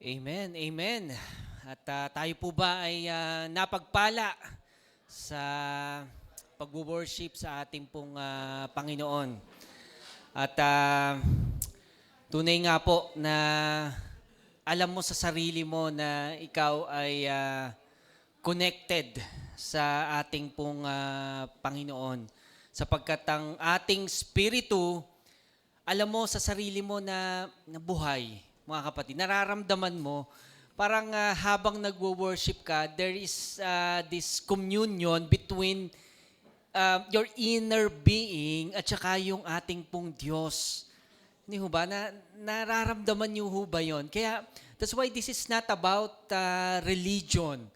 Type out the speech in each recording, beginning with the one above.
Amen, amen. At tayo po ba ay napagpala sa pag-worship sa ating pong Panginoon. At tunay nga po na alam mo sa sarili mo na ikaw ay connected sa ating pong Panginoon. Sapagkat ang ating spiritu, alam mo sa sarili mo na buhay, mga kapatid, nararamdaman mo, parang habang nagwo-worship ka, there is this communion between your inner being at saka yung ating pong Diyos. Hindi ho ba? Nararamdaman niyo ho ba yun? Kaya, that's why this is not about religion.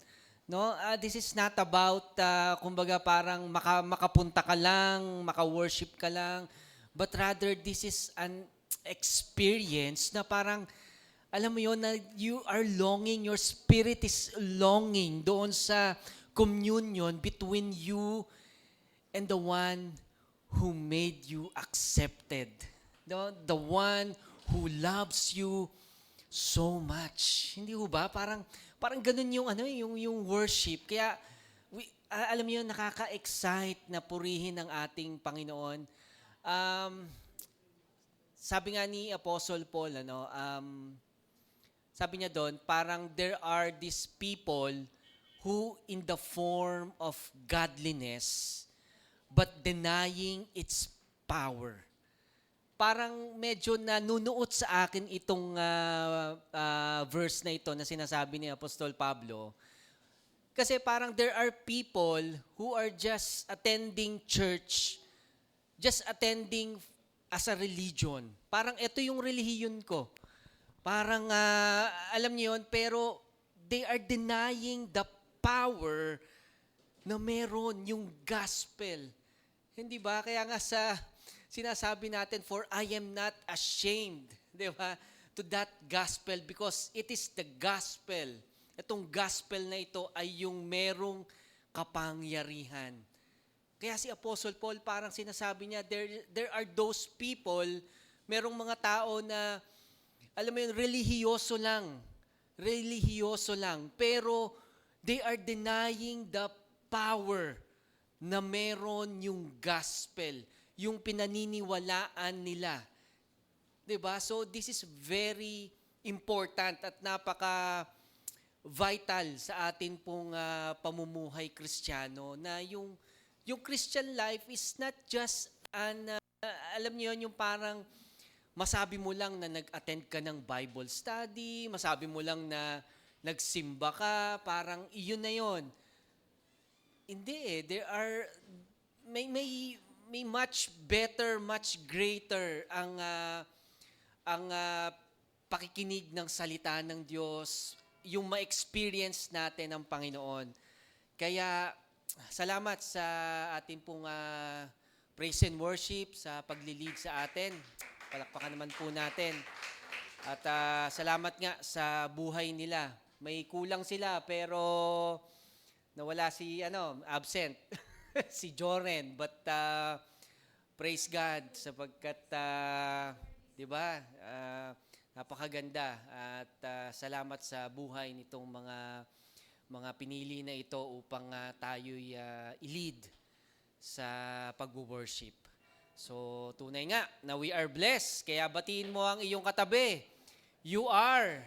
No, this is not about kumbaga parang makapunta ka lang, maka-worship ka lang, but rather this is an experience na parang alam mo yon na you are longing, your spirit is longing doon sa communion between you and the one who made you accepted. The one who loves you so much. Hindi ho ba? Parang ganun yung yung worship. Kaya alam niyo nakaka-excite na purihin ang ating Panginoon. Sabi nga ni Apostle Paul sabi niya doon, parang there are these people who in the form of godliness but denying its power. Parang medyo nanunuot sa akin itong verse na ito na sinasabi ni Apostol Pablo. Kasi parang there are people who are just attending church, just attending as a religion. Parang ito yung relihiyon ko. Parang alam niyo yun, pero they are denying the power na meron yung gospel. Hindi ba? Kaya nga sa sinasabi natin, for I am not ashamed, di ba, to that gospel because it is the gospel. Itong gospel na ito ay yung merong kapangyarihan. Kaya si Apostle Paul parang sinasabi niya, there are those people, merong mga tao na, alam mo yun, relihiyoso lang, pero they are denying the power na meron yung gospel, yung pinaniniwalaan nila. 'Di ba? So this is very important at napaka vital sa atin pong pamumuhay Kristiyano na yung Christian life is not just alam niyo yun, yung parang masabi mo lang na nag-attend ka ng Bible study, masabi mo lang na nagsimba ka, parang iyon na yon. Hindi there are may much better, much greater ang pakikinig ng salita ng Diyos, yung ma-experience natin ng Panginoon. Kaya salamat sa ating pong praise and worship, sa paglilid sa atin. Palakpakan naman po natin. At salamat nga sa buhay nila. May kulang sila pero nawala si absent si Joren, but praise God sapagkat 'di ba? Napakaganda at salamat sa buhay nitong mga pinili na ito upang tayo'y i-lead sa pag-worship. So, tunay nga na we are blessed. Kaya batiin mo ang iyong katabi. You are,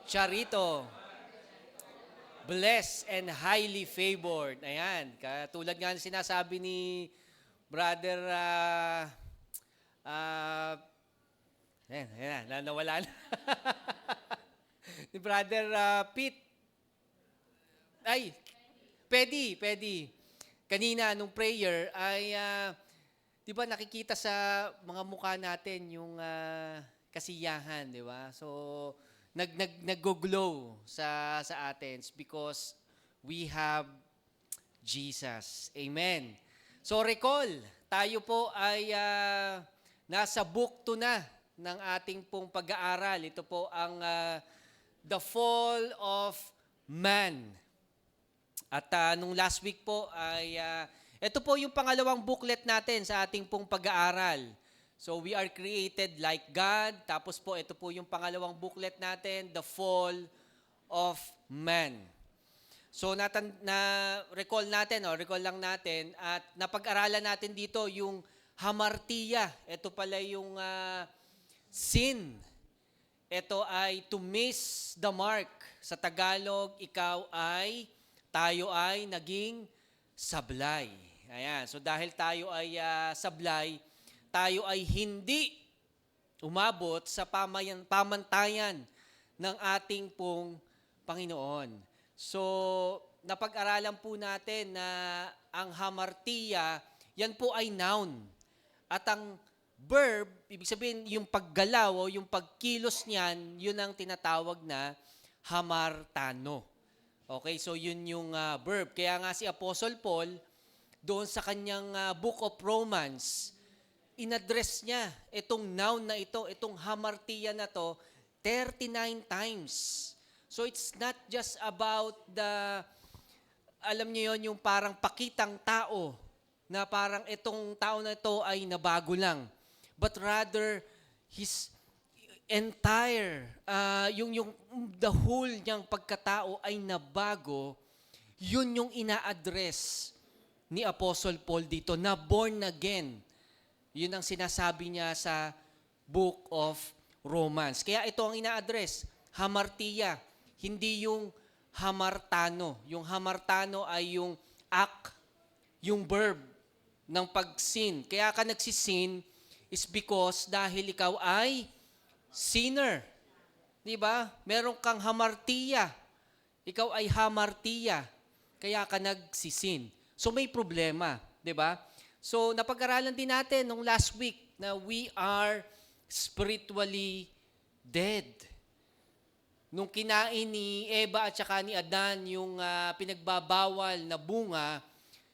Charito, blessed and highly favored. Ayan, katulad nga ng sinasabi ni Brother, nawala na. Ni Brother Pete. Ay, Pedi. Kanina, nung prayer, ay di ba nakikita sa mga mukha natin yung kasiyahan, di ba? So, nag-glow sa atin because we have Jesus. Amen. So, recall, tayo po ay nasa book 2 na ng ating pong pag-aaral. Ito po ang The Fall of Man. At nung last week po ay ito po yung pangalawang booklet natin sa ating pong pag-aaral. So we are created like God. Tapos po, ito po yung pangalawang booklet natin, The Fall of Man. So recall natin, recall lang natin at napag-aralan natin dito yung hamartia. Ito pala yung sin. Ito ay to miss the mark. Sa Tagalog, tayo ay naging sablay. Ayan. So dahil tayo ay sablay, tayo ay hindi umabot sa pamantayan ng ating pong Panginoon. So, napag-aralan po natin na ang hamartia, yan po ay noun. At ang verb, ibig sabihin yung paggalaw o yung pagkilos niyan, yun ang tinatawag na hamartano. Okay, so yun yung verb. Kaya nga si Apostle Paul, doon sa kanyang Book of Romans, inaddress niya itong noun na ito, itong hamartia na to, 39 times. So it's not just about alam niyo yon, yung parang pakitang tao, na parang itong tao na ito ay nabago lang. But rather, his entire, the whole niyang pagkatao ay nabago, yun yung ina-address ni Apostle Paul dito, na born again. Yun ang sinasabi niya sa Book of Romans. Kaya ito ang ina-address, hamartia, hindi yung hamartano. Yung hamartano ay yung act, yung verb ng pag-sin. Kaya ka nagsisin is because dahil ikaw ay sinner. Di ba? Meron kang hamartia. Ikaw ay hamartia. Kaya ka nagsisin. So may problema. Di ba? So napag-aralan din natin nung last week na we are spiritually dead. Nung kinain ni Eva at saka ni Adan yung pinagbabawal na bunga,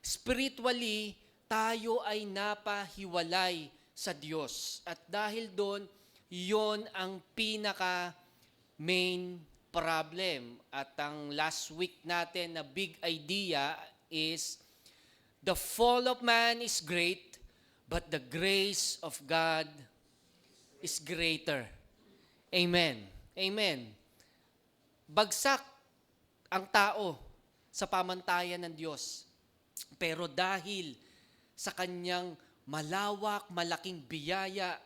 spiritually, tayo ay napahiwalay sa Diyos. At dahil doon, yon ang pinaka main problem. At ang last week natin na big idea is, the fall of man is great, but the grace of God is greater. Amen. Amen. Bagsak ang tao sa pamantayan ng Diyos. Pero dahil sa kanyang malawak, malaking biyaya,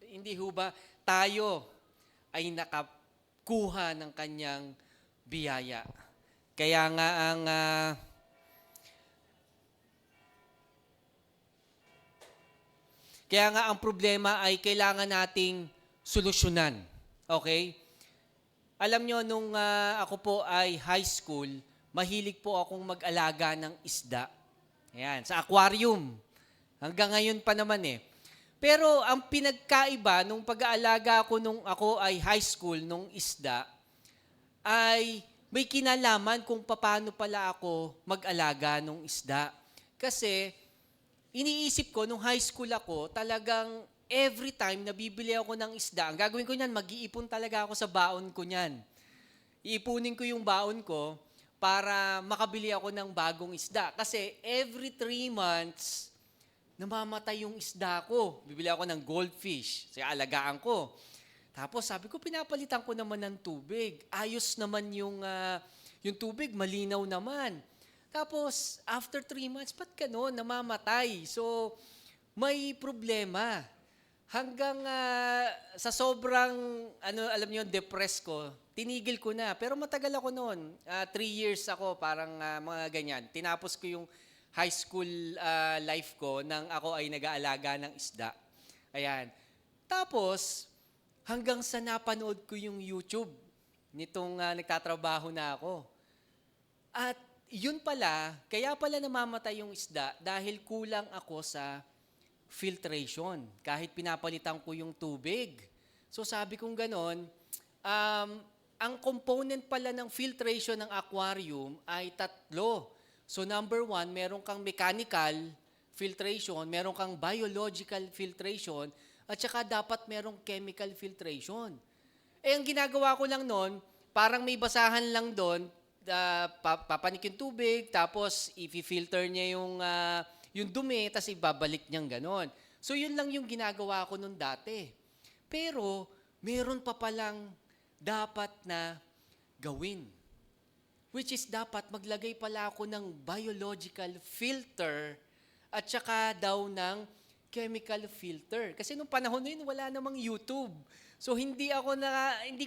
hindi ho ba, tayo ay nakakuha ng kanyang biyaya. Kaya nga ang problema ay kailangan nating solusyonan. Okay? Alam nyo, nung ako po ay high school, mahilig po akong mag-alaga ng isda. Ayan, sa aquarium. Hanggang ngayon pa naman eh. Pero ang pinagkaiba nung pag-aalaga ko nung ako ay high school nung isda, ay may kinalaman kung paano pala ako mag-alaga ng isda. Kasi iniisip ko, nung high school ako, talagang every time na bibili ako ng isda, ang gagawin ko niyan, mag-iipon talaga ako sa baon ko niyan. Iipunin ko yung baon ko para makabili ako ng bagong isda. Kasi every 3 months, namamatay yung isda ko. Bibili ako ng goldfish, kasi alagaan ko. Tapos sabi ko, pinapalitan ko naman ng tubig. Ayos naman yung tubig, malinaw naman. Tapos, after 3 months, ba't gano'n? Namamatay. So, may problema. Hanggang sa sobrang, alam niyo, depressed ko, tinigil ko na. Pero matagal ako noon. 3 years ako, parang mga ganyan. Tinapos ko yung high school life ko nang ako ay nag-aalaga ng isda. Ayan. Tapos, hanggang sa napanood ko yung YouTube nitong nagtatrabaho na ako. At yun pala, kaya pala namamatay yung isda dahil kulang ako sa filtration. Kahit pinapalitan ko yung tubig. So sabi kong ganon, ang component pala ng filtration ng aquarium ay 3. So number 1, meron kang mechanical filtration, meron kang biological filtration, at saka dapat merong chemical filtration. Eh ang ginagawa ko lang noon, parang may basahan lang doon, papanik yung tubig, tapos i-filter niya yung dumi, tapos ibabalik niyang ganon. So yun lang yung ginagawa ko nung dati. Pero meron pa palang dapat na gawin. Which is dapat maglagay pala ako ng biological filter at saka daw ng chemical filter. Kasi nung panahon na yun, wala namang YouTube. So hindi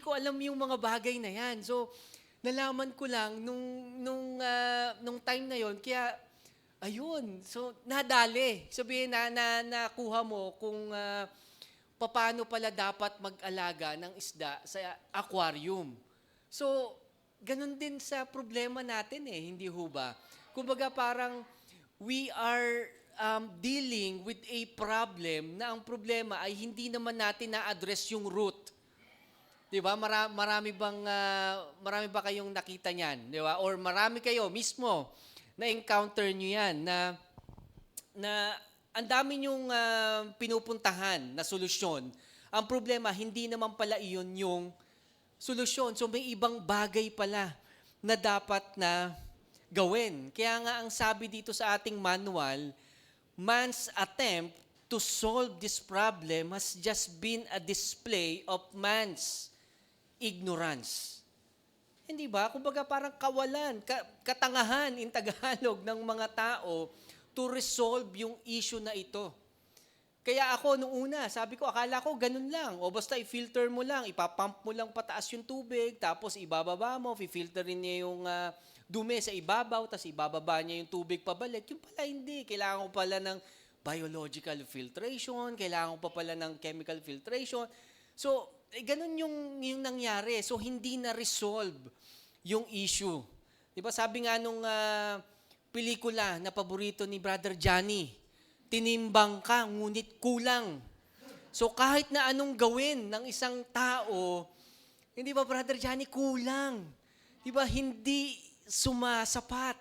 ko alam yung mga bagay na yan. So nalaman ko lang nung time na yon. Kaya ayun, so nadali. Sabihin nakuha mo kung paano pala dapat mag-alaga ng isda sa aquarium. So ganun din sa problema natin hindi ho ba? Kumbaga parang we are dealing with a problem na ang problema ay hindi naman natin na-address yung root. 'Di ba? Marami ba kayong nakita niyan, 'di ba? Or marami kayo mismo na encounter niyo 'yan na ang dami yung pinupuntahan na solusyon. Ang problema hindi naman pala iyon yung solusyon. So may ibang bagay pala na dapat na gawin. Kaya nga ang sabi dito sa ating manual, man's attempt to solve this problem has just been a display of man's ignorance. Hindi ba? Kumbaga parang kawalan, katangahan in Tagalog ng mga tao to resolve yung issue na ito. Kaya ako nung una, sabi ko, akala ko ganun lang. O basta i-filter mo lang, ipapump mo lang pataas yung tubig, tapos ibababa mo, fi-filterin niya yung dumi sa ibabaw, tapos ibababa niya yung tubig pabalik. Yung pala hindi. Kailangan ko pala ng biological filtration, kailangan ko pa pala ng chemical filtration. So, ganun yung nangyari. So, hindi na-resolve yung issue. Diba sabi nga nung pelikula na paborito ni Brother Johnny, tinimbang ka, ngunit kulang. So kahit na anong gawin ng isang tao, hindi ba, Brother Johnny, kulang. Di ba, hindi sumasapat.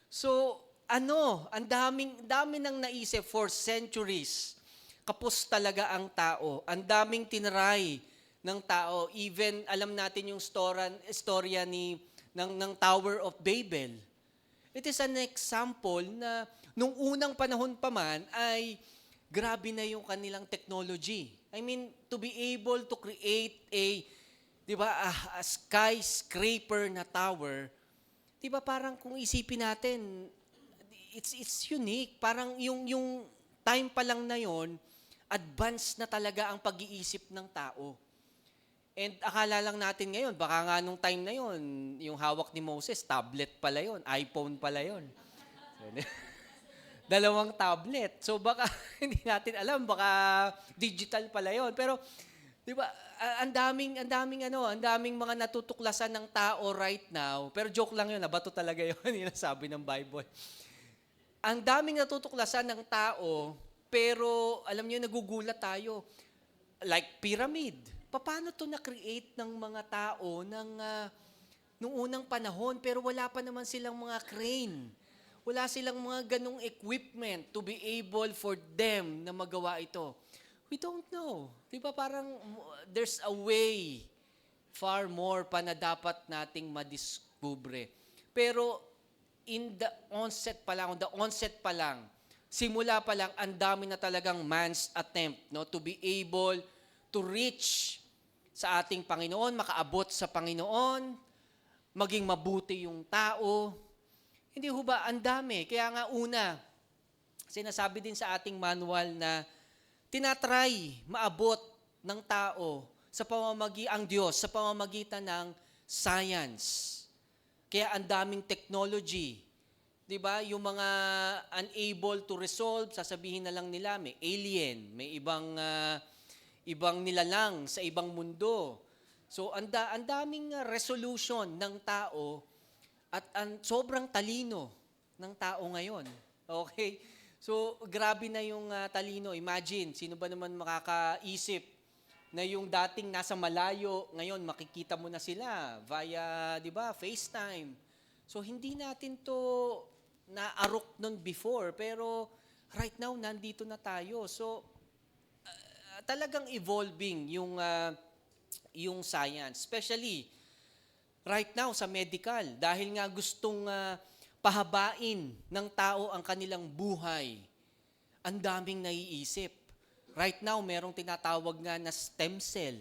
So, ang dami nang naisip for centuries. Kapos talaga ang tao. Ang daming tinry ng tao. Even, alam natin yung storya ng Tower of Babel. It is an example na nung unang panahon pa man ay grabe na yung kanilang technology. I mean, to be able to create a skyscraper na tower, 'di ba parang kung isipin natin, it's unique. Parang yung time pa lang na yon, advanced na talaga ang pag-iisip ng tao. And akala lang natin ngayon, baka nga nung time na yon, yung hawak ni Moses, tablet pala yon, iPhone pala yon. Dalawang tablet. So baka hindi natin alam, baka digital pala 'yon. Pero 'di ba, ang daming mga natutuklasan ng tao right now. Pero joke lang 'yon, bato talaga 'yon, yung sabi ng Bible. Ang daming natutuklasan ng tao, pero alam niyo nagugulat tayo. Like pyramid. Paano 'to na-create ng mga tao nung unang panahon, pero wala pa naman silang mga crane. Wala silang mga ganong equipment to be able for them na magawa ito. We don't know. Di ba parang there's a way far more pa na dapat nating madiskubre. Pero on the onset pa lang, simula pa lang, ang dami na talagang man's attempt to be able to reach sa ating Panginoon, makaabot sa Panginoon, maging mabuti yung tao. Hindi ho ba? Ang dami. Kaya nga una, sinasabi din sa ating manual na tinatry maabot ng tao ang Diyos sa pamamagitan ng science. Kaya ang daming technology. 'Di ba? Yung mga unable to resolve, sasabihin na lang nila may alien, may ibang nilalang sa ibang mundo. So ang daming resolution ng tao. At sobrang talino ng tao ngayon. Okay? So, grabe na yung talino. Imagine, sino ba naman makakaisip na yung dating nasa malayo, ngayon makikita mo na sila via, di ba, FaceTime. So, hindi natin to naarok nun before, pero right now, nandito na tayo. So, talagang evolving yung science. Especially, right now sa medical, dahil nga gustong pahabain ng tao ang kanilang buhay, ang daming naiisip. Right now, merong tinatawag nga na stem cell.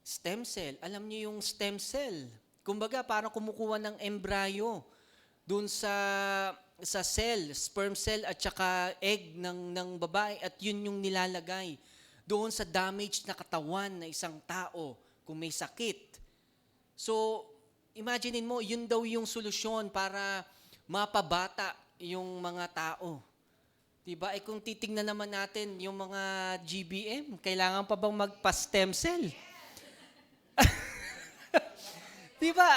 Stem cell. Alam niyo yung stem cell? Kumbaga, parang kumukuha ng embryo dun sa cell, sperm cell at saka egg ng babae at yun yung nilalagay doon sa damaged na katawan na isang tao kung may sakit. So, imaginein mo, yun daw yung solusyon para mapabata yung mga tao. Diba? Eh kung titingnan naman natin yung mga GBM, kailangan pa bang magpa-stem cell? Diba?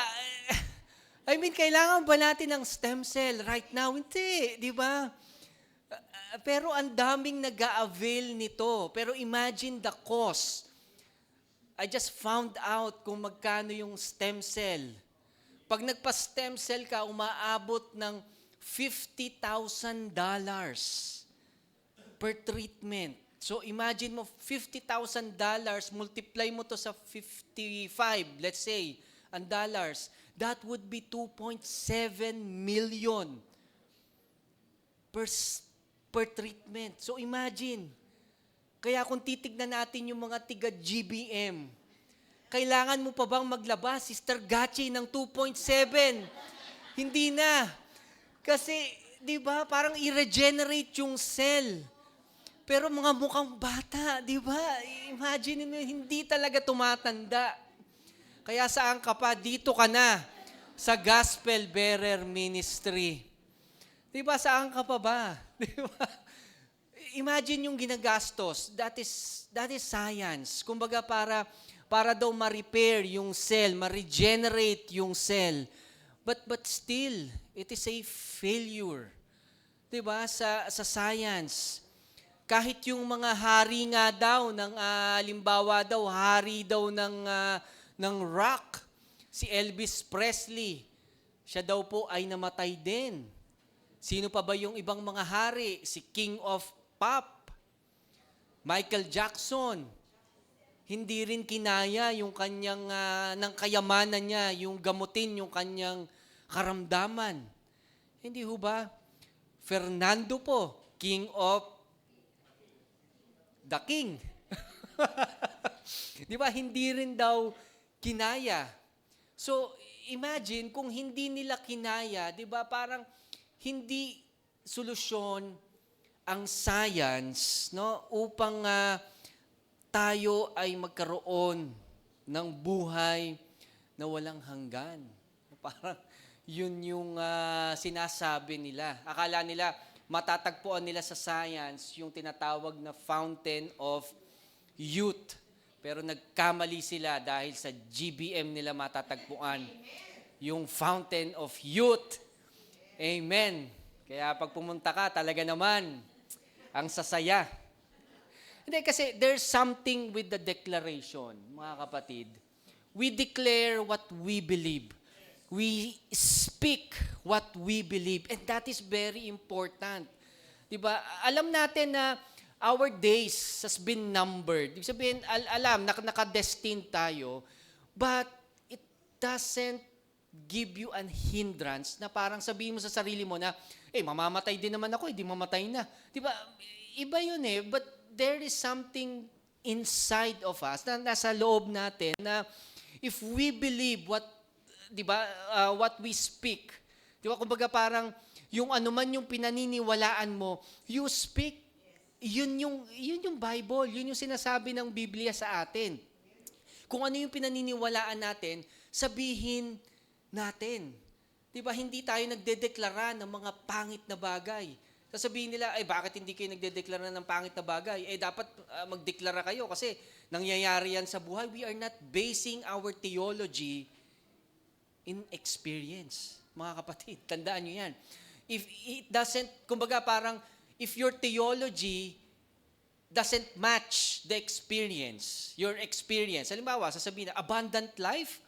I mean, kailangan ba natin ng stem cell right now? Hindi, di ba? Pero ang daming nag-a-avail nito. Pero imagine the cost. I just found out kung magkano yung stem cell. Pag nagpa-stem cell ka, umaabot ng $50,000 per treatment. So imagine mo, $50,000, multiply mo to sa 55, let's say, ang dollars. That would be 2.7 million per treatment. So imagine, kaya kung titignan natin yung mga tiga-GBM, kailangan mo pa bang maglabas, Sister Gachi, ng 2.7? Hindi na. Kasi, di ba, parang i-regenerate yung cell. Pero mga mukhang bata, di ba? Imagine mo, hindi talaga tumatanda. Kaya saan ka pa? Dito ka na sa Gospel Bearer Ministry. Di ba, saan ka pa ba? Di ba? Imagine yung ginagastos. That is science. Kumbaga para daw ma-repair yung cell, ma-regenerate yung cell. But still, it is a failure. 'Di ba? Sa science. Kahit yung mga hari nga daw ng halimbawa daw hari daw ng rock, si Elvis Presley, siya daw po ay namatay din. Sino pa ba yung ibang mga hari? Si King of Pop, Michael Jackson. Hindi rin kinaya yung kanyang, ng kayamanan niya, yung gamutin yung kanyang karamdaman. Hindi ho ba? Fernando po, King of the King. Di ba? Hindi rin daw kinaya. So, imagine kung hindi nila kinaya, di ba? Parang hindi solusyon ang science, no, upang tayo ay magkaroon ng buhay na walang hanggan. Parang yun yung sinasabi nila. Akala nila matatagpuan nila sa science yung tinatawag na fountain of youth. Pero nagkamali sila dahil sa GBM nila matatagpuan yung fountain of youth. Amen. Kaya pag pumunta ka, talaga naman, ang sasaya. Hindi, kasi there's something with the declaration, mga kapatid. We declare what we believe. We speak what we believe. And that is very important. Diba? Alam natin na our days has been numbered. Ibig sabihin, alam, nakadestined tayo, but it doesn't give you an hindrance na parang sabihin mo sa sarili mo na, mamamatay din naman ako, di mamatay na. Diba? Iba yun but there is something inside of us na nasa loob natin na if we believe what, di ba, what we speak, di ba, kumbaga parang yung anuman yung pinaniniwalaan mo, you speak, yun yung Bible, yun yung sinasabi ng Biblia sa atin. Kung ano yung pinaniniwalaan natin, sabihin natin. Di ba, hindi tayo nagdedeklara ng mga pangit na bagay. Sasabihin nila, bakit hindi kayo nagdedeklara ng pangit na bagay? Dapat magdeklara kayo kasi nangyayari yan sa buhay. We are not basing our theology in experience. Mga kapatid, tandaan nyo yan. If it doesn't, kumbaga parang, if your theology doesn't match the experience, your experience, halimbawa, sasabihin na, abundant life?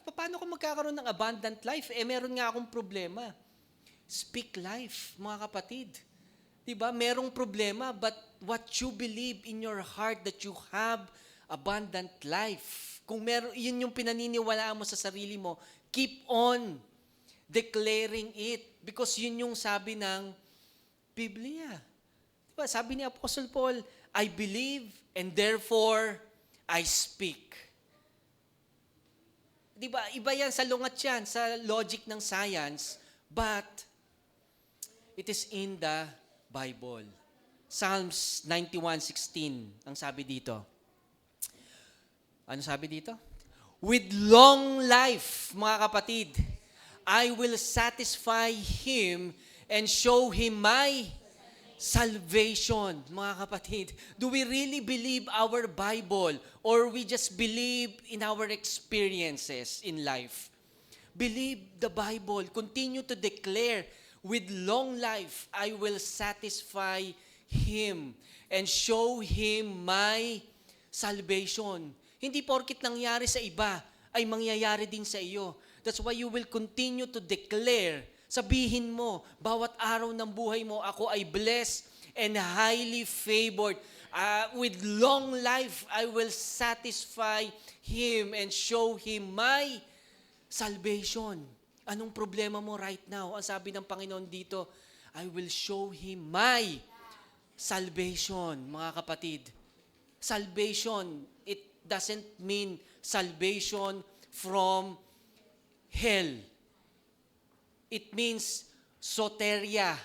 Paano kung magkakaroon ng abundant life? Meron nga akong problema. Speak life, mga kapatid. Diba? Merong problema, but what you believe in your heart that you have abundant life. Kung yun yung pinaniniwalaan mo sa sarili mo, keep on declaring it. Because yun yung sabi ng Biblia. Diba, sabi ni Apostle Paul, I believe and therefore I speak. Diba, iba yan, sa lungat yan, sa logic ng science, but it is in the Bible. Psalms 91:16, ang sabi dito. Ano sabi dito? With long life, mga kapatid, I will satisfy him and show him my salvation. Mga kapatid, do we really believe our Bible or we just believe in our experiences in life? Believe the Bible. Continue to declare, with long life, I will satisfy him and show him my salvation. Hindi porkit nangyari sa iba, ay mangyayari din sa iyo. That's why you will continue to declare. Sabihin mo, bawat araw ng buhay mo, ako ay blessed and highly favored. With long life, I will satisfy him and show him my salvation. Anong problema mo right now? Ang sabi ng Panginoon dito, I will show him my salvation, mga kapatid. Salvation, it doesn't mean salvation from hell. It means soteria,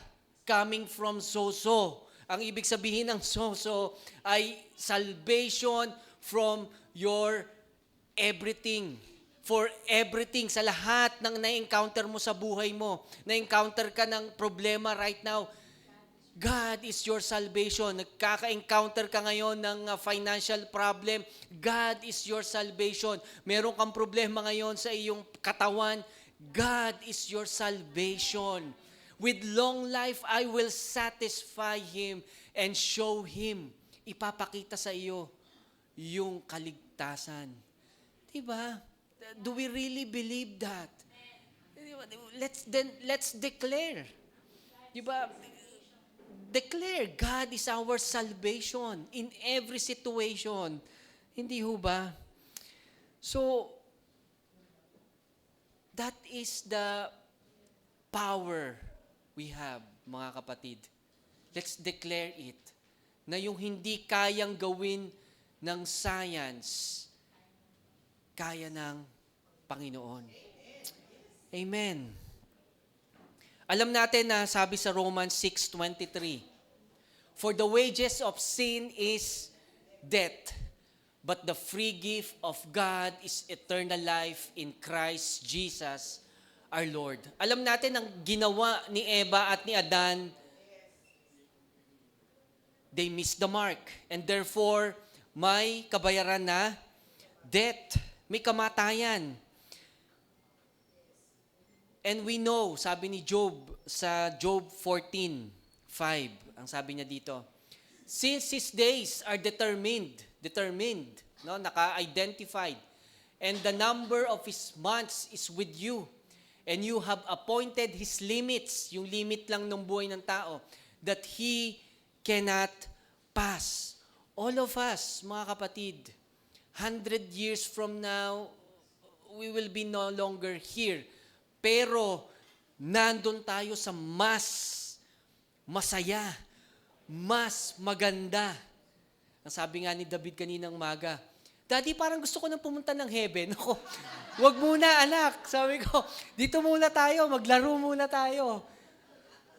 coming from sozo. Ang ibig sabihin ng sozo ay salvation from your everything. For everything, sa lahat ng na-encounter mo sa buhay mo, na-encounter ka ng problema right now, God is your salvation. Nagkaka-encounter ka ngayon ng financial problem, God is your salvation. Meron kang problema ngayon sa iyong katawan, God is your salvation. With long life, I will satisfy him and show him. Ipapakita sa iyo yung kaligtasan. Diba? Do we really believe that? Let's declare. Diba? Declare, God is our salvation in every situation. Hindi ho ba? So, that is the power we have, mga kapatid. Let's declare it. Na yung hindi kayang gawin ng science, kaya ng Panginoon. Amen. Alam natin na sabi sa Romans 6:23, for the wages of sin is death, but the free gift of God is eternal life in Christ Jesus our Lord. Alam natin ang ginawa ni Eva at ni Adan, they missed the mark, and therefore may kabayaran na death, may kamatayan. And we know, sabi ni Job sa Job 14:5, ang sabi niya dito, since his days are determined, no, naka-identified, and the number of his months is with you, and you have appointed his limits, yung limit lang ng buhay ng tao, that he cannot pass. All of us, mga kapatid, 100 years from now, we will be no longer here. Pero, nandun tayo sa mas masaya, mas maganda. Ang sabi nga ni David kaninang umaga, Daddy, parang gusto ko nang pumunta ng heaven. Ako, wag muna anak. Sabi ko, dito muna tayo, maglaro muna tayo.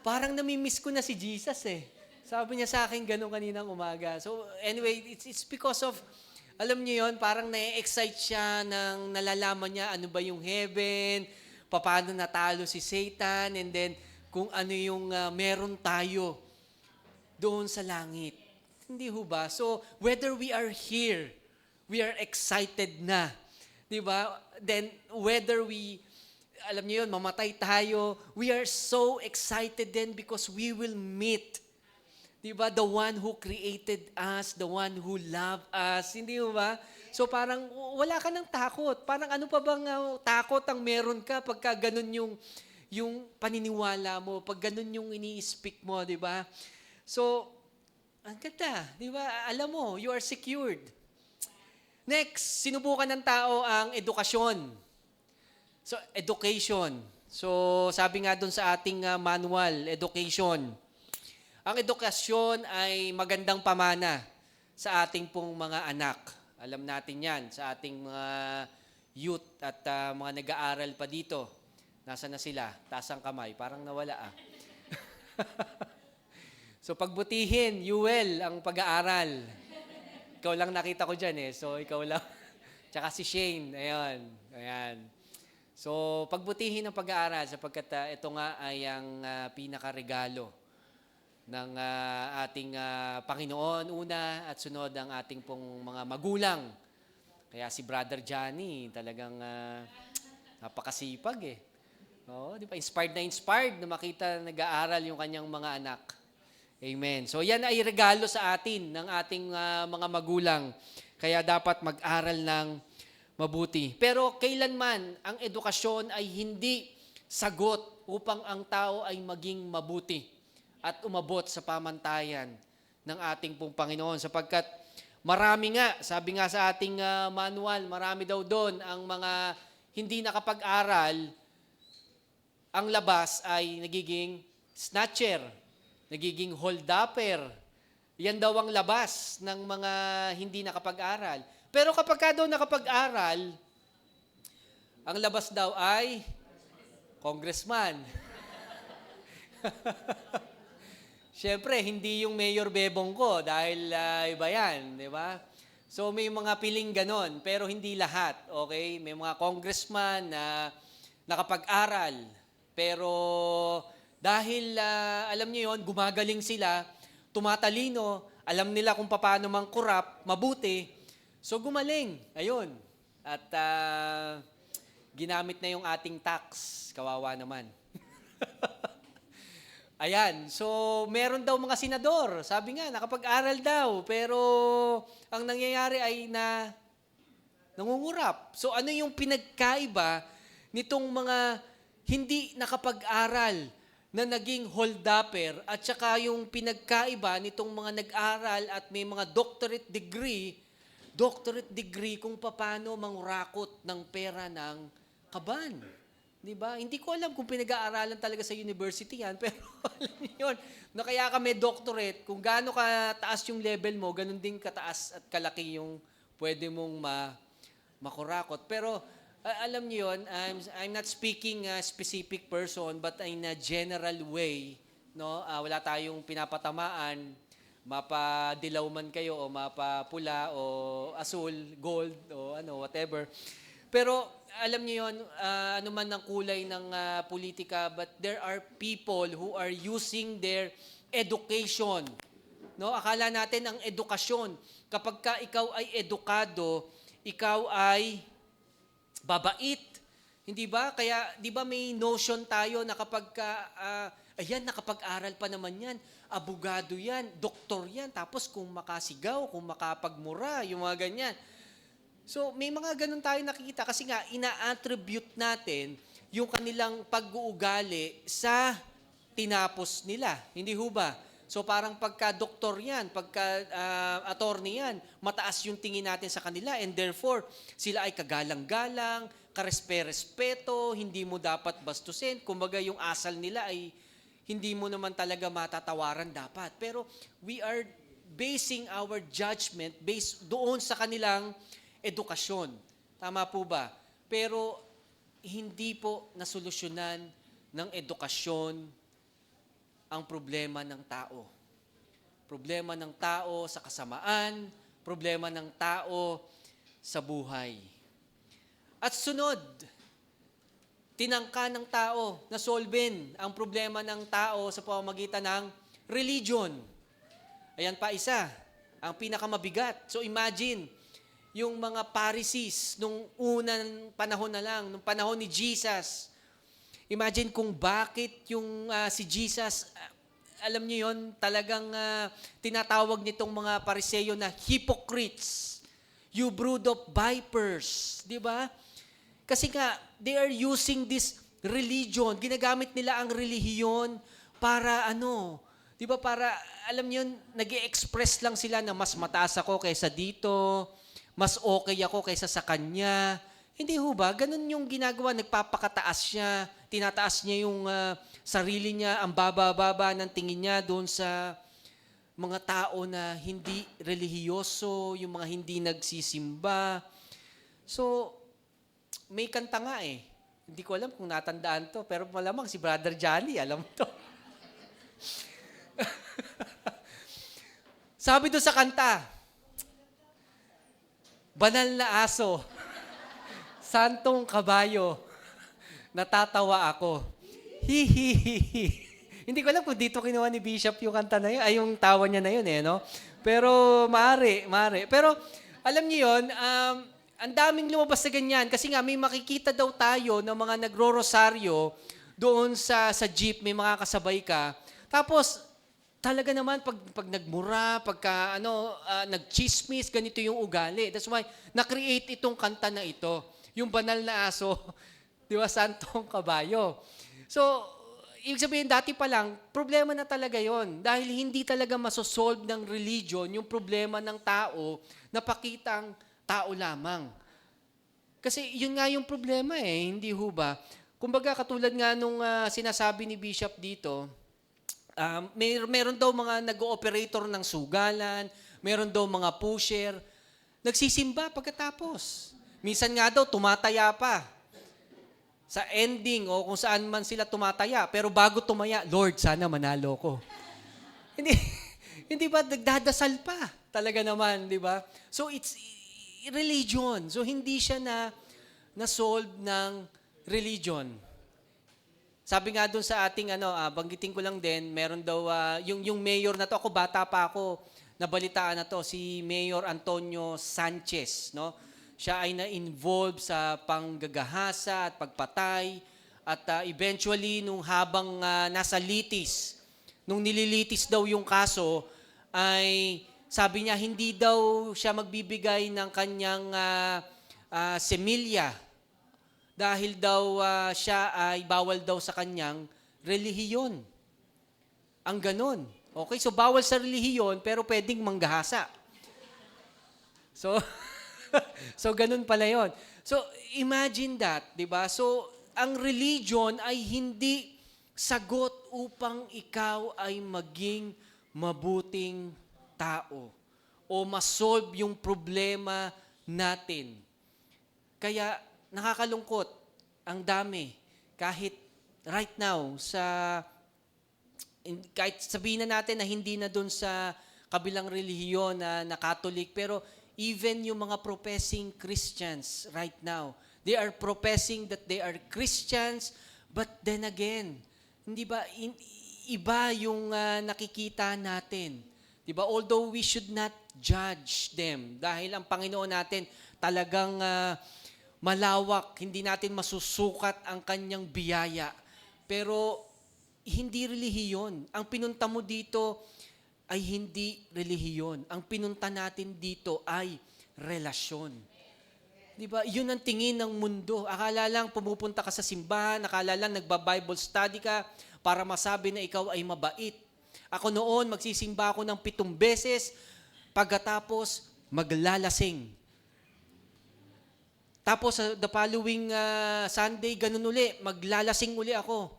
Parang namimiss ko na si Jesus eh. Sabi niya sa akin ganun kaninang umaga. So anyway, it's because of, alam niyo yon, parang na-excite siya nang nalalaman niya ano ba yung heaven, paano natalo si Satan, and then kung ano yung meron tayo doon sa langit. Hindi ho ba? So, whether we are here, we are excited na. Di ba? Then, whether we, alam niyo yun, mamatay tayo, we are so excited then because we will meet. Di ba? The one who created us, the one who loved us. Hindi ho ba? So parang wala ka ng takot. Parang ano pa bang takot ang meron ka pagka ganun yung paniniwala mo, pag ganun yung ini-speak mo, di ba? So, ang ganda, di ba? Alam mo, you are secured. Next, sinubukan ng tao ang edukasyon. So, education. So, sabi nga dun sa ating manual, education. Ang edukasyon ay magandang pamana sa ating pong mga anak. Alam natin yan sa ating mga youth at mga nag-aaral pa dito. Nasaan na sila? Taas ang kamay. Parang nawala ah. So pagbutihin, Yuel, ang pag-aaral. Ikaw lang nakita ko dyan eh. So ikaw lang. Tsaka si Shane. Ayan. Ayan. So pagbutihin ang pag-aaral sapagkat ito nga ay ang pinakaregalo ng ating Panginoon una at sunod ang ating pong mga magulang. Kaya si Brother Johnny talagang napakasipag eh. Oh, di ba? Inspired na makita nag-aaral yung kanyang mga anak. Amen. So yan ay regalo sa atin ng ating mga magulang. Kaya dapat mag-aral ng mabuti. Pero kailanman ang edukasyon ay hindi sagot upang ang tao ay maging mabuti at umabot sa pamantayan ng ating pong Panginoon. Sapagkat marami nga, sabi nga sa ating manual, marami daw doon ang mga hindi nakapag-aral, ang labas ay nagiging snatcher, nagiging hold-upper. Yan daw ang labas ng mga hindi nakapag-aral. Pero kapag ka daw nakapag-aral, ang labas daw ay congressman. Siyempre, hindi yung Mayor Bebong ko dahil iba yan, di ba? So may mga piling ganon, pero hindi lahat, okay? May mga congressman na nakapag-aral, pero dahil alam niyo yon, gumagaling sila, tumatalino, alam nila kung paano mang-corrupt, mabuti, so gumaling, ayun. At ginamit na yung ating tax, kawawa naman. Ayan, so meron daw mga senador, sabi nga, nakapag-aral daw, pero ang nangyayari ay nangungurap. So ano yung pinagkaiba nitong mga hindi nakapag-aral na naging hold-upper at saka yung pinagkaiba nitong mga nag-aral at may mga doctorate degree kung paano mangurakot ng pera ng kaban. Diba? Hindi ko alam kung pinag-aaralan talaga sa university yan, pero alam niyo yun, na kaya ka may doctorate, kung gaano kataas yung level mo, ganun din kataas at kalaki yung pwede mong makurakot. Pero alam niyo yun, I'm not speaking a specific person, but in a general way, no? Wala tayong pinapatamaan, mapadilaw man kayo, o mapapula, o asul, gold, o whatever. Pero alam niyo yun, ano man ang kulay ng politika, but there are people who are using their education. No? Akala natin ang edukasyon, kapag ka ikaw ay edukado, ikaw ay babait. Hindi ba? Kaya, di ba may notion tayo na kapag ka, ayan, nakapag-aral pa naman yan, abogado yan, doktor yan, tapos kung makasigaw, kung makapagmura, yung mga ganyan. So, may mga ganun tayo nakikita kasi nga, ina-attribute natin yung kanilang pag-uugali sa tinapos nila. Hindi ho ba? So, parang pagka-doktor yan, pagka-attorney yan, mataas yung tingin natin sa kanila and therefore, sila ay kagalang-galang, karespe-respeto, hindi mo dapat bastusin. Kumbaga, yung asal nila ay hindi mo naman talaga matatawaran dapat. Pero, we are basing our judgment based doon sa kanilang edukasyon. Tama po ba? Pero hindi po nasolusyonan ng edukasyon ang problema ng tao. Problema ng tao sa kasamaan, problema ng tao sa buhay. At sunod, tinangka ng tao na solven ang problema ng tao sa pamamagitan ng religion. Ayan pa isa, ang pinakamabigat. So imagine, yung mga Pharisees nung unang panahon na lang, nung panahon ni Jesus. Imagine kung bakit yung si Jesus, alam niyo yon, talagang tinatawag nitong mga Pariseo na hypocrites. You brood of vipers. Di ba? Kasi nga, they are using this religion. Ginagamit nila ang relihiyon para di ba, para, alam niyo, nag-i-express lang sila na mas mataas ako kaysa dito, mas okay ako kaysa sa kanya. Hindi ho ba? Ganun yung ginagawa, nagpapakataas siya, tinataas niya yung sarili niya, ang baba-baba ng tingin niya doon sa mga tao na hindi relihiyoso, yung mga hindi nagsisimba. So, may kanta nga eh. Hindi ko alam kung natandaan to, pero malamang si Brother Johnny, alam to. Sabi doon sa kanta, banal na aso, santong kabayo, natatawa ako. Hihihihi. Hindi ko alam kung dito kinuha ni Bishop yung kanta na yun, ay yung tawa niya na yun eh, no? Pero maaari. Pero alam niyo yun, ang daming lumabas na ganyan kasi nga may makikita daw tayo ng mga nagro-rosaryo doon sa jeep, may mga kasabay ka. Tapos talaga naman pag nagmura, pagka nagchismis, ganito yung ugali. That's why na-create itong kanta na ito, yung banal na aso, di ba, santong kabayo. So, ibig sabihin, dati pa lang, problema na talaga yon dahil hindi talaga masosolve ng religion yung problema ng tao na pakitang tao lamang. Kasi yun nga yung problema eh, hindi ho ba? Kumbaga, katulad nga nung sinasabi ni Bishop dito, meron daw mga nag-o-operator ng sugalan, meron daw mga pusher, nagsisimba pagkatapos. Minsan nga daw, tumataya pa. Sa ending o kung saan man sila tumataya. Pero bago tumaya, Lord, sana manalo ko. Hindi ba, nagdadasal pa. Talaga naman, di ba? So, it's religion. So, hindi siya na-solve ng religion. Sabi nga doon sa ating, banggitin ko lang din, meron daw, yung mayor na to, ako bata pa ako, nabalitaan na to, si Mayor Antonio Sanchez, no? Siya ay na-involve sa panggagahasa at pagpatay at eventually nung habang nasa litis, nung nililitis daw yung kaso, ay sabi niya hindi daw siya magbibigay ng kanyang semilya dahil daw siya ay bawal daw sa kanyang relihiyon. Ang ganon. Okay, so bawal sa relihiyon pero pwedeng manggahasa. So, ganun pala yon. So, imagine that, di ba? So, ang religion ay hindi sagot upang ikaw ay maging mabuting tao o masolve yung problema natin. Kaya, nakakalungkot, ang dami. Kahit right now, kahit sabihin na natin na hindi na dun sa kabilang relihiyon na Catholic, pero even yung mga professing Christians right now, they are professing that they are Christians, but then again, hindi ba, iba yung nakikita natin. Di ba? Although we should not judge them, dahil ang Panginoon natin talagang malawak, hindi natin masusukat ang kanyang biyaya. Pero hindi relihiyon. Ang pinunta mo dito ay hindi relihiyon. Ang pinunta natin dito ay relasyon. Di ba? Yun ang tingin ng mundo. Akala lang pumupunta ka sa simbahan, akala lang nagba-Bible study ka para masabi na ikaw ay mabait. Ako noon, magsisimba ako ng 7 beses, pagkatapos maglalasing. Tapos the following Sunday, ganun uli, maglalasing uli ako.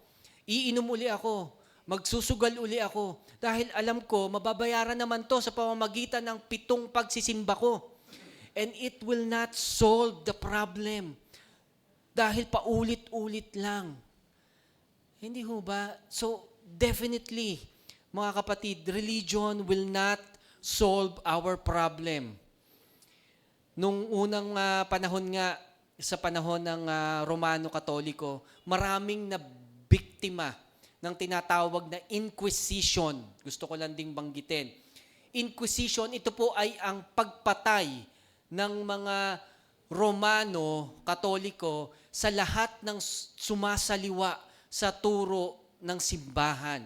Iinom uli ako. Magsusugal uli ako. Dahil alam ko, mababayaran naman to sa pamamagitan ng 7 pagsisimba ko. And it will not solve the problem. Dahil paulit-ulit lang. Hindi ho ba? So, definitely, mga kapatid, religion will not solve our problem. Nung unang panahon nga, sa panahon ng Romano Katoliko, maraming na biktima ng tinatawag na Inquisition. Gusto ko lang ding banggitin. Inquisition, ito po ay ang pagpatay ng mga Romano, Katoliko sa lahat ng sumasaliwa sa turo ng simbahan.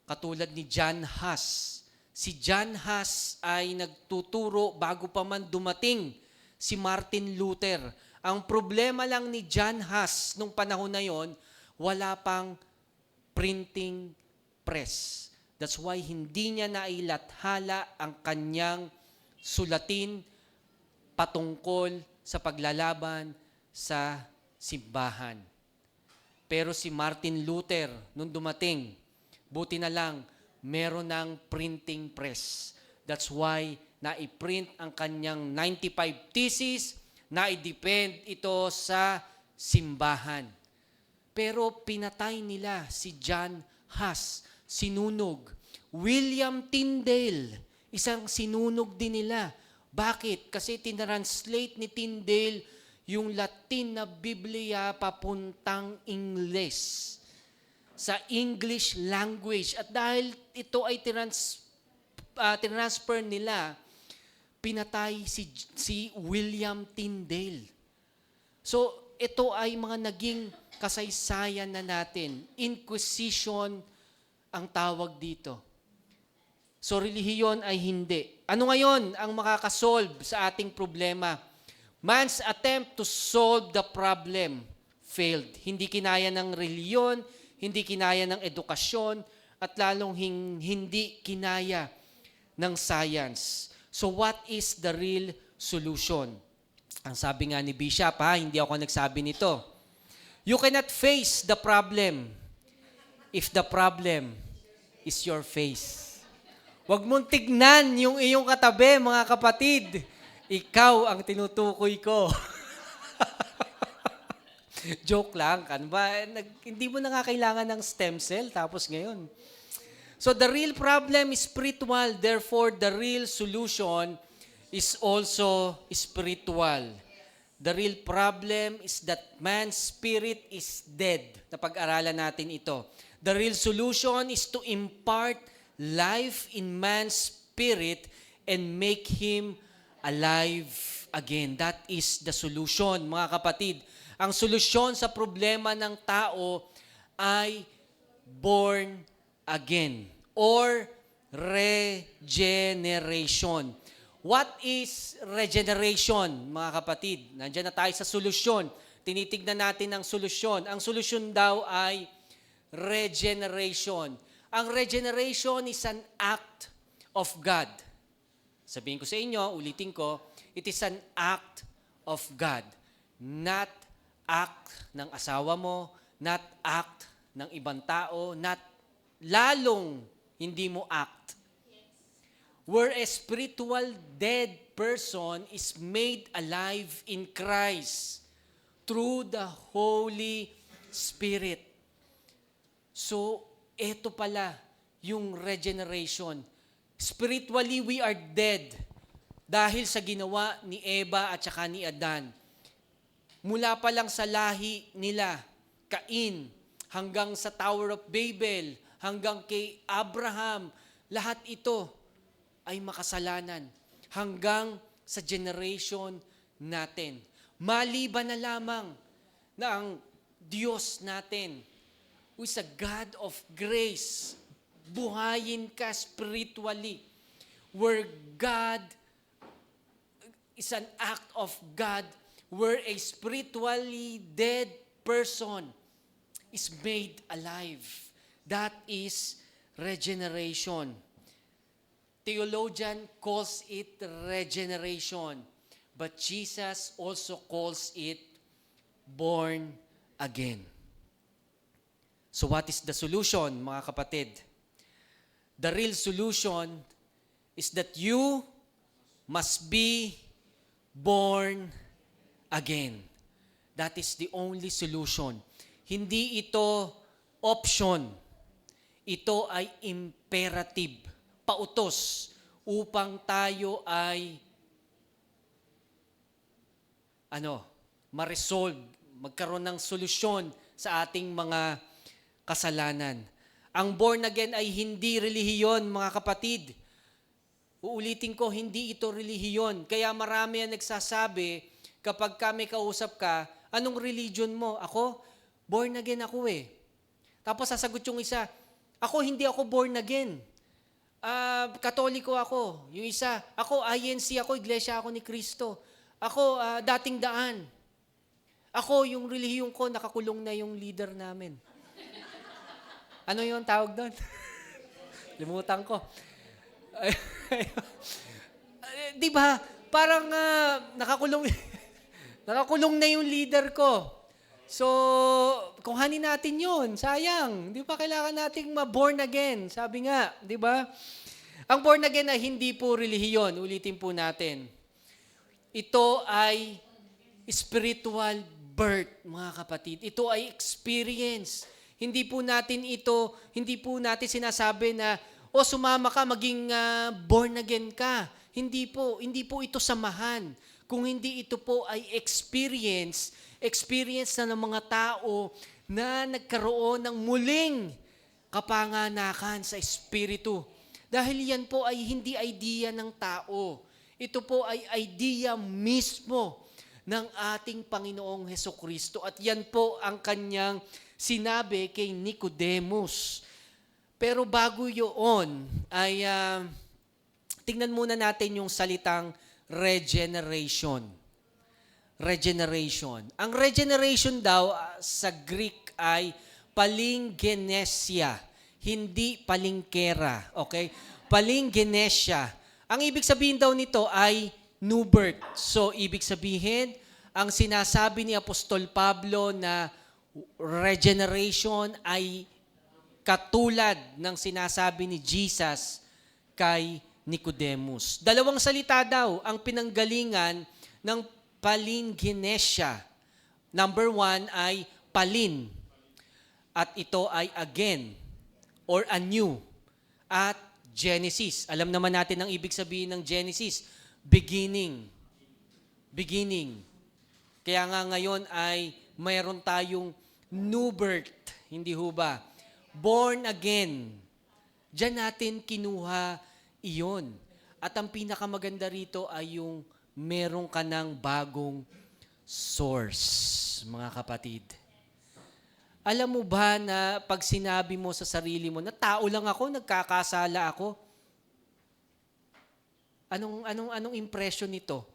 Katulad ni John Huss. Si John Huss ay nagtuturo bago pa man dumating si Martin Luther. Ang problema lang ni John Huss nung panahon na yon, wala pang printing press. That's why hindi niya nailathala ang kanyang sulatin patungkol sa paglalaban sa simbahan. Pero si Martin Luther, nung dumating, buti na lang, meron ng printing press. That's why na-print ang kanyang 95 Theses, na-depend ito sa simbahan. Pero pinatay nila si John Huss, sinunog. William Tyndale, isang sinunog din nila. Bakit? Kasi tinranslate ni Tyndale yung Latin na Biblia papuntang Ingles sa English language. At dahil ito ay transfer nila, pinatay si William Tyndale. So, ito ay mga naging kasaysayan na natin. Inquisition ang tawag dito. So, relihiyon ay hindi. Ano ngayon ang makakasolve sa ating problema? Man's attempt to solve the problem failed. Hindi kinaya ng relihiyon, hindi kinaya ng edukasyon, at lalong hindi kinaya ng science. So what is the real solution? Ang sabi nga ni Bishop, hindi ako nagsabi nito. You cannot face the problem if the problem is your face. Huwag mong tignan yung iyong katabi, mga kapatid. Ikaw ang tinutukoy ko. Joke lang. Hindi mo na nga kailangan ng stem cell, tapos ngayon. So the real problem is spiritual. Therefore, the real solution is also spiritual. The real problem is that man's spirit is dead. Napag-aralan natin ito. The real solution is to impart life in man's spirit and make him alive again. That is the solution, mga kapatid. Ang solusyon sa problema ng tao ay born again or regeneration. What is regeneration, mga kapatid? Nandiyan na tayo sa solusyon. Tinitignan natin ang solusyon. Ang solusyon daw ay regeneration. Ang regeneration is an act of God. Sabihin ko sa inyo, ulitin ko, it is an act of God. Not act ng asawa mo, not act ng ibang tao, not lalong hindi mo act. Where a spiritual dead person is made alive in Christ through the Holy Spirit. So, eto pala yung regeneration. Spiritually, we are dead dahil sa ginawa ni Eva at saka ni Adan. Mula pa lang sa lahi nila, Cain, hanggang sa Tower of Babel, hanggang kay Abraham, lahat ito ay makasalanan hanggang sa generation natin. Maliban na lamang na ang Diyos natin, who is a God of grace, buhayin ka spiritually, where God is an act of God, where a spiritually dead person is made alive. That is regeneration. Theologian calls it regeneration, but Jesus also calls it born again. So what is the solution, mga kapatid? The real solution is that you must be born again. That is the only solution. Hindi ito option. Ito ay imperative, pautos, upang tayo ay ma-resolve, magkaroon ng solusyon sa ating mga kasalanan. Ang born again ay hindi relihiyon, mga kapatid. Uulitin ko, hindi ito relihiyon. Kaya marami ang nagsasabi, kapag kami kausap ka, anong religion mo? Ako, born again ako eh. Tapos sasagot yung isa, hindi ako born again. Katoliko ako. Yung isa, ako INC ako, Iglesia ako ni Cristo. Ako, dating daan. Ako, yung relihiyon ko, nakakulong na yung leader namin. Ano yung tawag doon? Limutan ko. Di ba? Parang nakakulong na yung leader ko. So, kuhanin natin yun. Sayang. Di ba kailangan nating ma-born again? Sabi nga, di ba? Ang born again ay hindi po relihiyon. Ulitin po natin. Ito ay spiritual birth, mga kapatid. Ito ay experience. Hindi po natin sinasabi na, sumama ka, maging born again ka. Hindi po ito samahan. Kung hindi ito po ay experience na ng mga tao na nagkaroon ng muling kapanganakan sa Espiritu. Dahil yan po ay hindi idea ng tao. Ito po ay idea mismo ng ating Panginoong Hesukristo. At yan po ang kanyang sinabi kay Nicodemus. Pero bago yun, ay tingnan muna natin yung salitang regeneration. Regeneration. Ang regeneration daw sa Greek ay palingenesia, hindi palingkera. Okay? Palingenesia. Ang ibig sabihin daw nito ay new birth. So, ibig sabihin, ang sinasabi ni Apostol Pablo na regeneration ay katulad ng sinasabi ni Jesus kay Nicodemus. Dalawang salita daw ang pinanggalingan ng palingenesia. Number 1 ay palin. At ito ay again or anew. At Genesis. Alam naman natin ang ibig sabihin ng Genesis. Beginning. Beginning. Kaya nga ngayon ay mayroon tayong new birth. Hindi ho ba? Born again. Diyan natin kinuha iyon. At ang pinakamaganda rito ay yung meron ka ng bagong source, mga kapatid. Alam mo ba na pag sinabi mo sa sarili mo na tao lang ako, nagkakasala ako? Anong impression nito?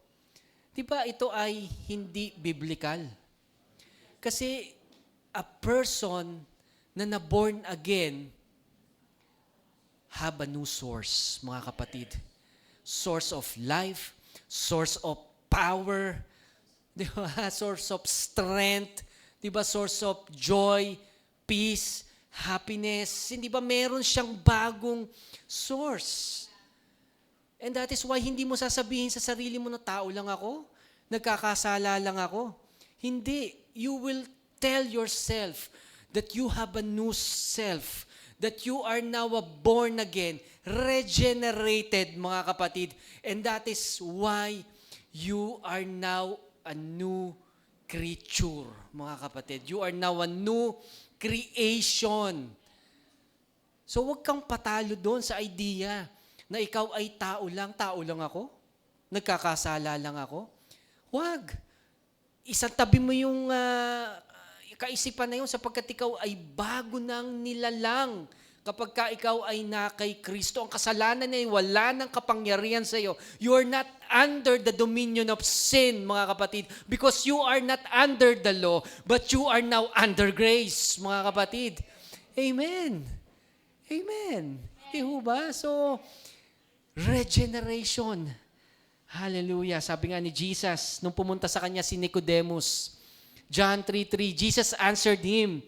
Di ba ito ay hindi biblical? Kasi a person na na-born again have a new source, mga kapatid. Source of life, source of power, di ba? Source of strength, di ba? Source of joy, peace, happiness. Hindi ba meron siyang bagong source? And that is why hindi mo sasabihin sa sarili mo na tao lang ako, nagkakasala lang ako. Hindi. You will tell yourself that you have a new self, that you are now a born again, regenerated, mga kapatid. And that is why you are now a new creature, mga kapatid. You are now a new creation. So huwag kang patalo doon sa idea na ikaw ay tao lang ako, nagkakasala lang ako. Huwag. Isantabi mo yung kaisipan na yun sapagkat ikaw ay bago ng nilalang kapag ka ikaw ay na kay Kristo. Ang kasalanan niya ay wala ng kapangyarihan sa iyo. You are not under the dominion of sin, mga kapatid, because you are not under the law, but you are now under grace, mga kapatid. Amen. Amen. Ba? So, regeneration. Hallelujah. Sabi nga ni Jesus, nung pumunta sa kanya si Nicodemus, John 3:3, Jesus answered him,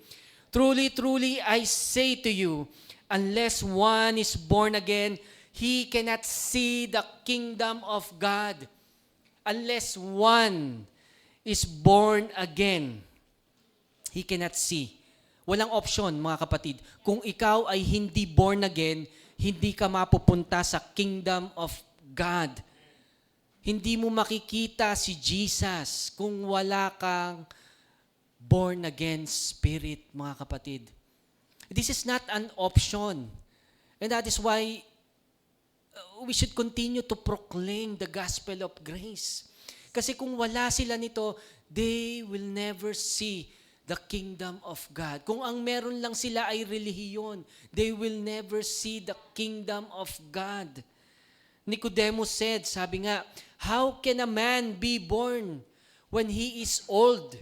"Truly, truly, I say to you, unless one is born again, he cannot see the kingdom of God." Unless one is born again, he cannot see. Walang option, mga kapatid. Kung ikaw ay hindi born again, hindi ka mapupunta sa kingdom of God. Hindi mo makikita si Jesus kung wala kang born again spirit, mga kapatid. This is not an option. And that is why we should continue to proclaim the gospel of grace. Kasi kung wala sila nito, they will never see the kingdom of God. Kung ang meron lang sila ay relihiyon, they will never see the kingdom of God. Nicodemus said, sabi nga, "How can a man be born when he is old?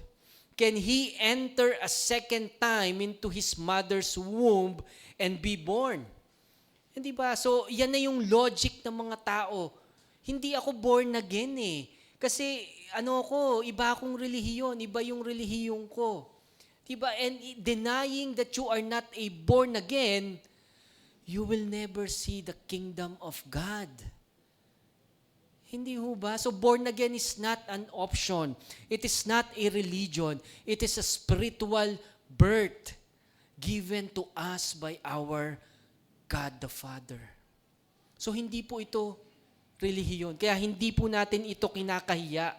Can he enter a second time into his mother's womb and be born?" Hindi ba? So, yan na yung logic ng mga tao. Hindi ako born again eh. Kasi iba akong relihiyon, iba yung relihiyon ko. Diba? And denying that you are not a born again, you will never see the kingdom of God. Hindi ho ba? So born again is not an option. It is not a religion. It is a spiritual birth given to us by our God the Father. So hindi po ito relihiyon. Kaya hindi po natin ito kinakahiya,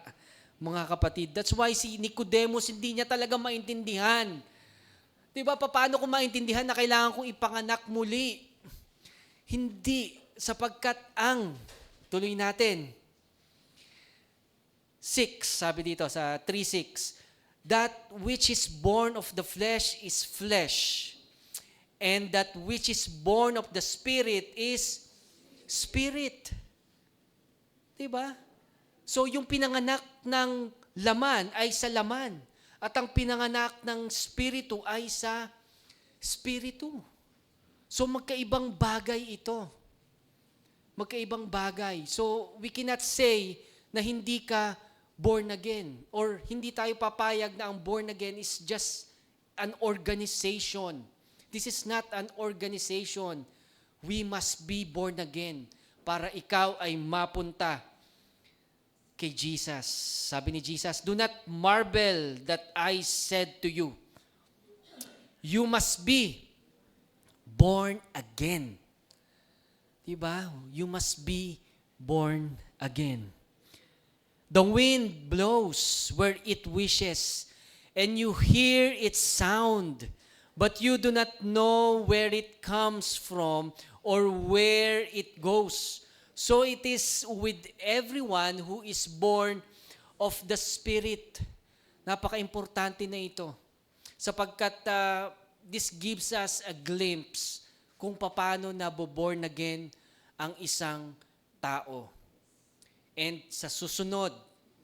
mga kapatid. That's why si Nicodemus hindi niya talaga maintindihan. Diba, paano ko maintindihan na kailangan kong ipanganak muli? Hindi, sapagkat tuloy natin, 6, sabi dito sa 3:6, that which is born of the flesh is flesh, and that which is born of the Spirit is spirit. Diba? So yung pinanganak ng laman ay sa laman, at ang pinanganak ng spiritu ay sa spiritu. So magkaibang bagay ito. Magkaibang bagay. So we cannot say na hindi ka born again, or hindi tayo papayag na ang born again is just an organization. This is not an organization. We must be born again para ikaw ay mapunta kay Jesus. Sabi ni Jesus, do not marvel that I said to you, you must be born again. Diba? You must be born again. The wind blows where it wishes, and you hear its sound, but you do not know where it comes from or where it goes. So it is with everyone who is born of the Spirit. Napaka-importante na ito. Sapagkat this gives us a glimpse kung paano naboborn again ang isang tao. And sa susunod,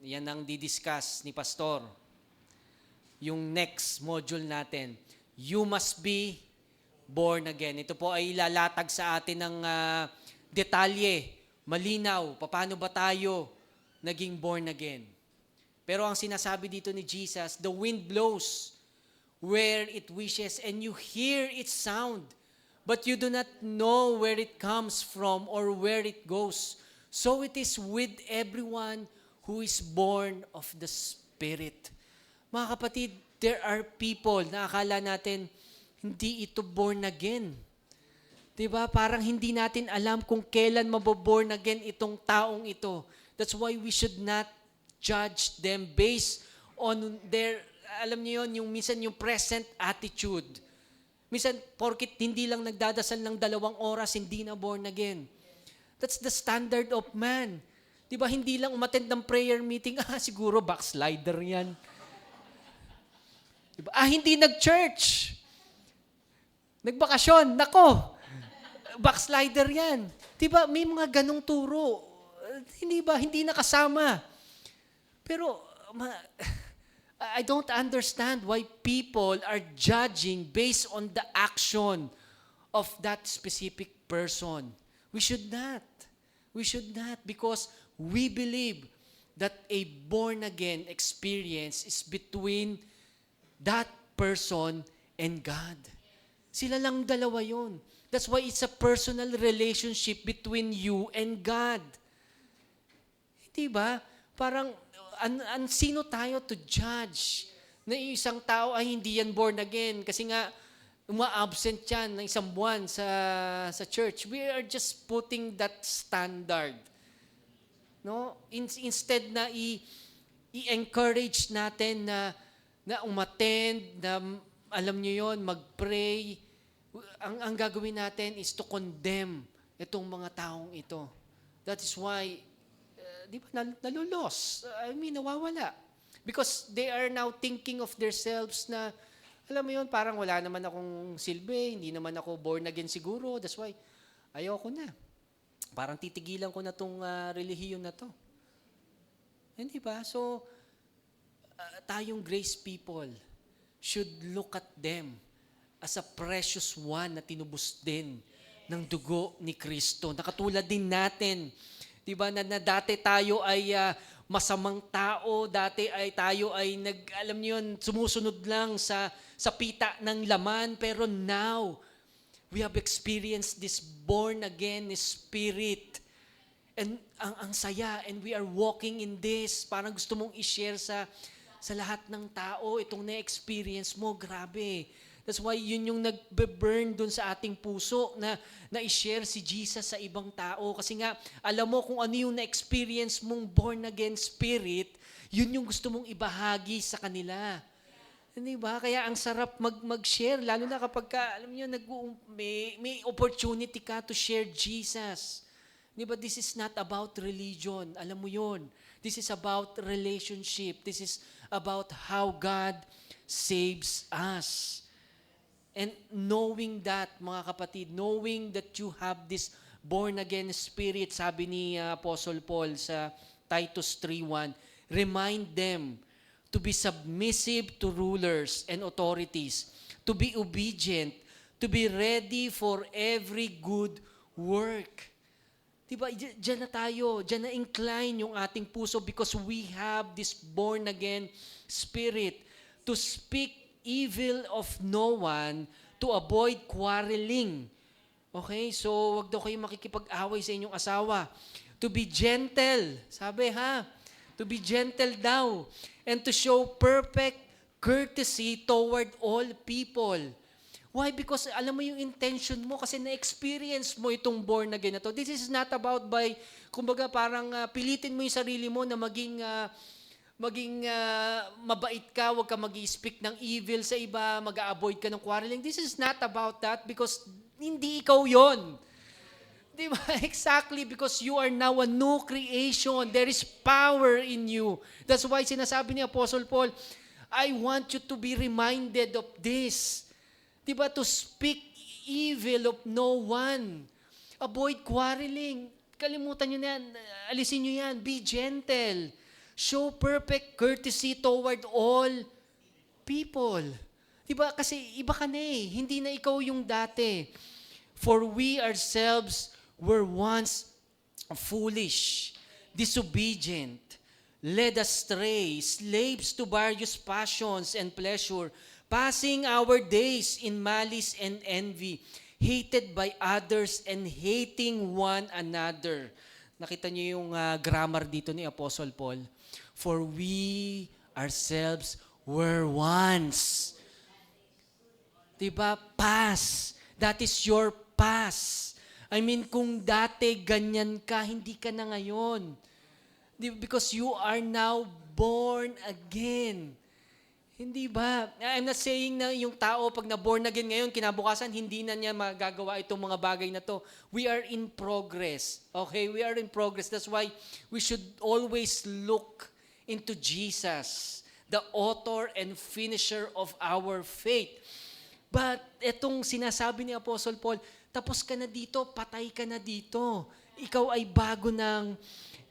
yan ang didiscuss ni Pastor. Yung next module natin, you must be born again. Ito po ay ilalatag sa atin ng detalye, malinaw, paano ba tayo naging born again. Pero ang sinasabi dito ni Jesus, the wind blows where it wishes and you hear its sound, but you do not know where it comes from or where it goes. So it is with everyone who is born of the Spirit. Mga kapatid, there are people na akala natin hindi ito born again. Diba? Parang hindi natin alam kung kailan maboborn again itong taong ito. That's why we should not judge them based on their, alam niyo yun, minsan yung present attitude. Minsan, porkit hindi lang nagdadasal ng 2 oras, hindi na born again. That's the standard of man. Diba, hindi lang umattend ng prayer meeting, siguro backslider yan. Diba? Hindi nag-church. Nagbakasyon, nako, backslider yan. Diba, may mga ganong turo. Hindi nakasama. Pero, I don't understand why people are judging based on the action of that specific person. We should not. We should not, because we believe that a born-again experience is between that person and God. Sila lang dalawa yun. That's why it's a personal relationship between you and God. Hindi ba? Parang, sino tayo to judge na isang tao ay hindi yan born again kasi nga uma-absent yan ng isang buwan sa church. We are just putting that standard. No? Instead na i-encourage natin na umattend, na alam niyo yon, mag-pray. Ang gagawin natin is to condemn itong mga taong ito. That is why, di ba, nalulos. Nawawala. Because they are now thinking of themselves na, alam mo yun, parang wala naman akong silbi, hindi naman ako born again siguro. That's why, ayoko na. Parang titigilan ko na itong relihiyon na to. Hindi ba? So, tayong grace people should look at them as a precious one na tinubos din ng dugo ni Kristo. Nakatulad din natin, di ba, na dati tayo ay masamang tao. Dati ay tayo ay alam niyo yun, sumusunod lang sa pita ng laman. Pero now, we have experienced this born again spirit. And ang saya, and we are walking in this. Parang gusto mong i-share sa lahat ng tao itong na-experience mo. Grabe. That's why yun yung nagbe-burn dun sa ating puso na i-share si Jesus sa ibang tao. Kasi nga, alam mo kung ano yung na-experience mong born again spirit, yun yung gusto mong ibahagi sa kanila. Hindi ba? Kaya ang sarap mag-share, lalo na kapag alam niyo, may opportunity ka to share Jesus. Hindi ba? This is not about religion. Alam mo yun. This is about relationship. This is about how God saves us. And knowing that, mga kapatid, knowing that you have this born-again spirit, sabi ni Apostle Paul sa Titus 3:1, remind them to be submissive to rulers and authorities, to be obedient, to be ready for every good work. Diba, dyan na tayo, dyan na incline yung ating puso because we have this born-again spirit to speak evil of no one, to avoid quarreling. Okay, so wag daw kayo makikipag-away sa inyong asawa. To be gentle, sabi ha, to be gentle daw, and to show perfect courtesy toward all people. Why? Because alam mo yung intention mo, kasi na-experience mo itong born again na to. This is not about kumbaga parang pilitin mo yung sarili mo na maging mabait ka, huwag ka mag-i-speak ng evil sa iba, mag-a-avoid ka ng quarreling. This is not about that because hindi ikaw yon. Di ba? Exactly, because you are now a new creation. There is power in you. That's why sinasabi ni Apostle Paul, I want you to be reminded of this. Di ba? To speak evil of no one. Avoid quarreling. Kalimutan nyo na yan. Alisin nyo yan. Be gentle. Show perfect courtesy toward all people. Di ba? Kasi iba ka na eh. Hindi na ikaw yung dati. For we ourselves were once foolish, disobedient, led astray, slaves to various passions and pleasure, passing our days in malice and envy, hated by others and hating one another. Nakita niyo yung grammar dito ni Apostle Paul. For we ourselves were once. Diba? Past. That is your past. I mean, kung dati ganyan ka, hindi ka na ngayon. Because you are now born again. Hindi ba? I'm not saying na yung tao pag na-born again ngayon, kinabukasan, hindi na niya magagawa itong mga bagay na to. We are in progress. Okay? We are in progress. That's why we should always look into Jesus, the author and finisher of our faith. But itong sinasabi ni Apostle Paul, tapos ka na dito, patay ka na dito. Ikaw ay bago ng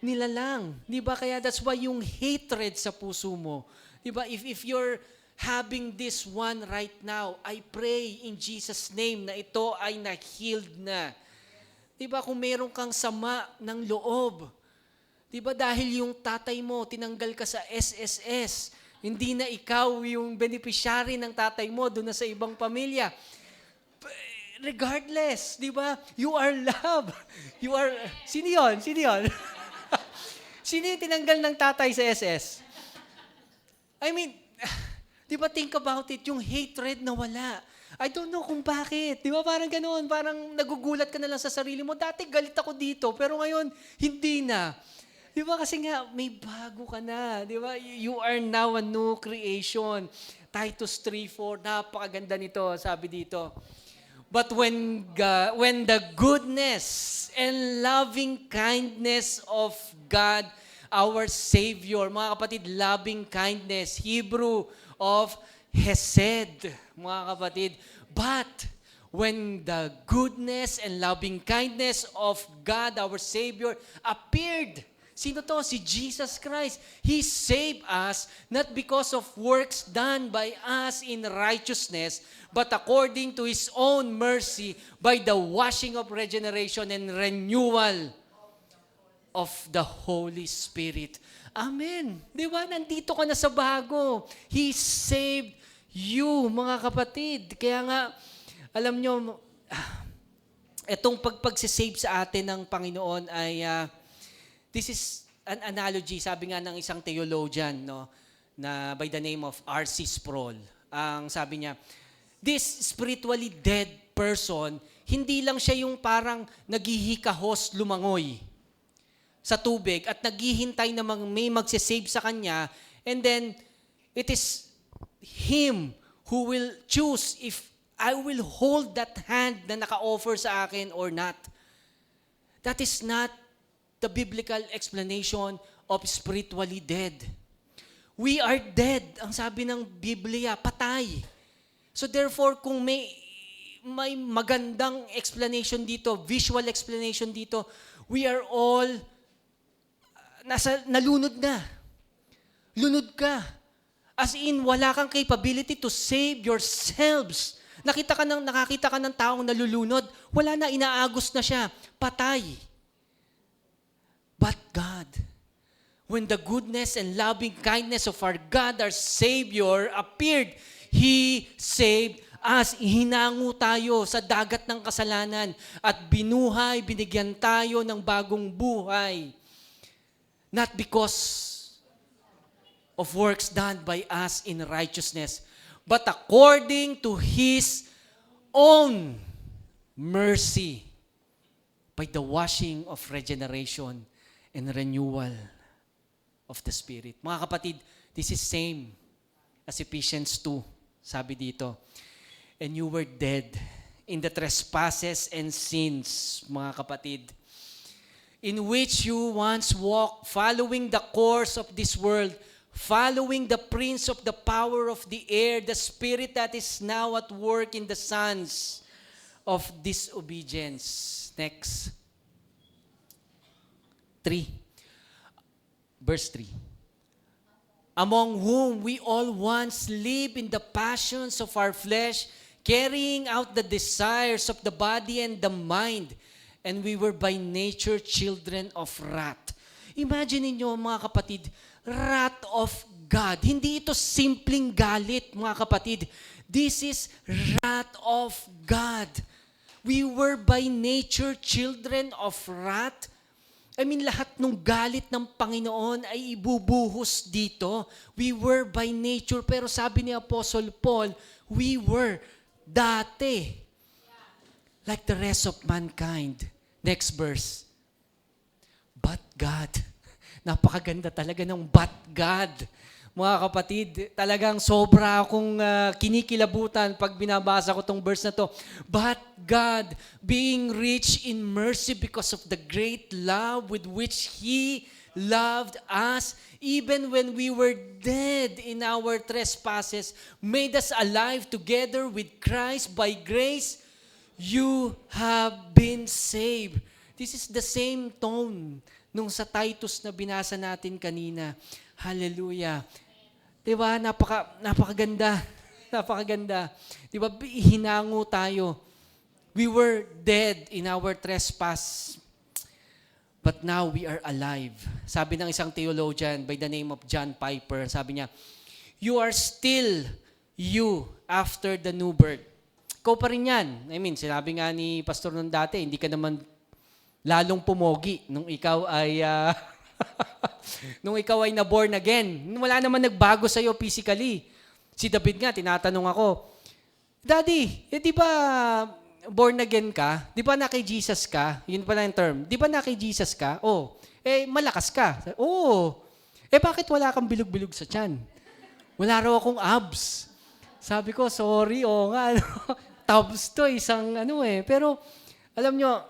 nilalang. Di ba? Kaya that's why yung hatred sa puso mo. Di ba? If you're having this one right now, I pray in Jesus' name na ito ay na-healed na. Di ba? Kung meron kang sama ng loob, di ba? Dahil yung tatay mo, tinanggal ka sa SSS, hindi na ikaw yung beneficiary ng tatay mo doon na sa ibang pamilya. Regardless, di ba? You are loved. You are, sino yun? Sino yun? Sino yung tinanggal ng tatay sa SS? I mean, di ba think about it, yung hatred na wala. I don't know kung bakit. Di ba parang ganoon, parang nagugulat ka na lang sa sarili mo. Dati galit ako dito, pero ngayon, hindi na. Di ba kasi nga, may bago ka na. Di ba? You are now a new creation. Titus 3:4, napakaganda nito, sabi dito. But when the goodness and loving kindness of God, our Savior, mga kapatid, loving kindness, Hebrew of Hesed, mga kapatid. But when the goodness and loving kindness of God, our Savior, appeared, sino to? Si Jesus Christ. He saved us not because of works done by us in righteousness, but according to His own mercy by the washing of regeneration and renewal of the Holy Spirit. Amen. Di ba? Nandito ka na sa bago. He saved you, mga kapatid. Kaya nga, alam nyo, itong pagsisave sa atin ng Panginoon ay, this is an analogy, sabi nga ng isang theologian, no, na by the name of R.C. Sproul. Ang sabi niya, this spiritually dead person, hindi lang siya yung parang naghihikahos lumangoy sa tubig at naghihintay na may magsisave sa kanya, and then it is Him who will choose if I will hold that hand na naka-offer sa akin or not. That is not the biblical explanation of spiritually dead. We are dead. Ang sabi ng Biblia, patay. So therefore, kung may magandang explanation dito, visual explanation dito, we are all nalunod na. Lunod ka. As in, wala kang capability to save yourselves. Nakakita ka ng taong nalulunod, wala na, inaagos na siya, patay. But God, when the goodness and loving kindness of our God, our Savior, appeared, He saved us. Hinango tayo sa dagat ng kasalanan at binigyan tayo ng bagong buhay. Not because of works done by us in righteousness, but according to His own mercy, by the washing of regeneration and renewal of the Spirit. Mga kapatid, this is same as Ephesians 2, sabi dito. And you were dead in the trespasses and sins, mga kapatid, in which you once walked, following the course of this world, following the prince of the power of the air, the spirit that is now at work in the sons of disobedience. Next. 3. Verse 3. Among whom we all once lived in the passions of our flesh, carrying out the desires of the body and the mind, and we were by nature children of wrath. Imagine niyo, mga kapatid, wrath of God. Hindi ito simpleng galit, mga kapatid. This is wrath of God. We were by nature children of wrath. I mean, lahat ng galit ng Panginoon ay ibubuhos dito. We were by nature, pero sabi ni Apostle Paul, we were dati like the rest of mankind. Next verse. But God. Napakaganda talaga ng but God. Mga kapatid, talagang sobra akong kinikilabutan pag binabasa ko tong verse na to. But God, being rich in mercy because of the great love with which He loved us, even when we were dead in our trespasses, made us alive together with Christ. By grace, you have been saved. This is the same tone nung sa Titus na binasa natin kanina. Hallelujah. Diba? Napakaganda. Napakaganda. Diba? Hinango tayo. We were dead in our trespass, but now we are alive. Sabi ng isang theologian by the name of John Piper, sabi niya, you are still you after the new birth. Ikaw pa rin yan. I mean, sinabi nga ni pastor nung dati, hindi ka naman lalong pumogi nung ikaw ay nung ikaw ay na-born again. Wala naman nagbago sa'yo physically. Si David nga, tinatanong ako, Daddy, di ba born again ka? Di ba na kay Jesus ka? Yun pala yung term. Di ba na kay Jesus ka? Oh. Malakas ka. Oo. Bakit wala kang bilog-bilog sa tiyan? Wala raw akong abs. Sabi ko, sorry, nga. Tabs to, isang Pero, alam nyo,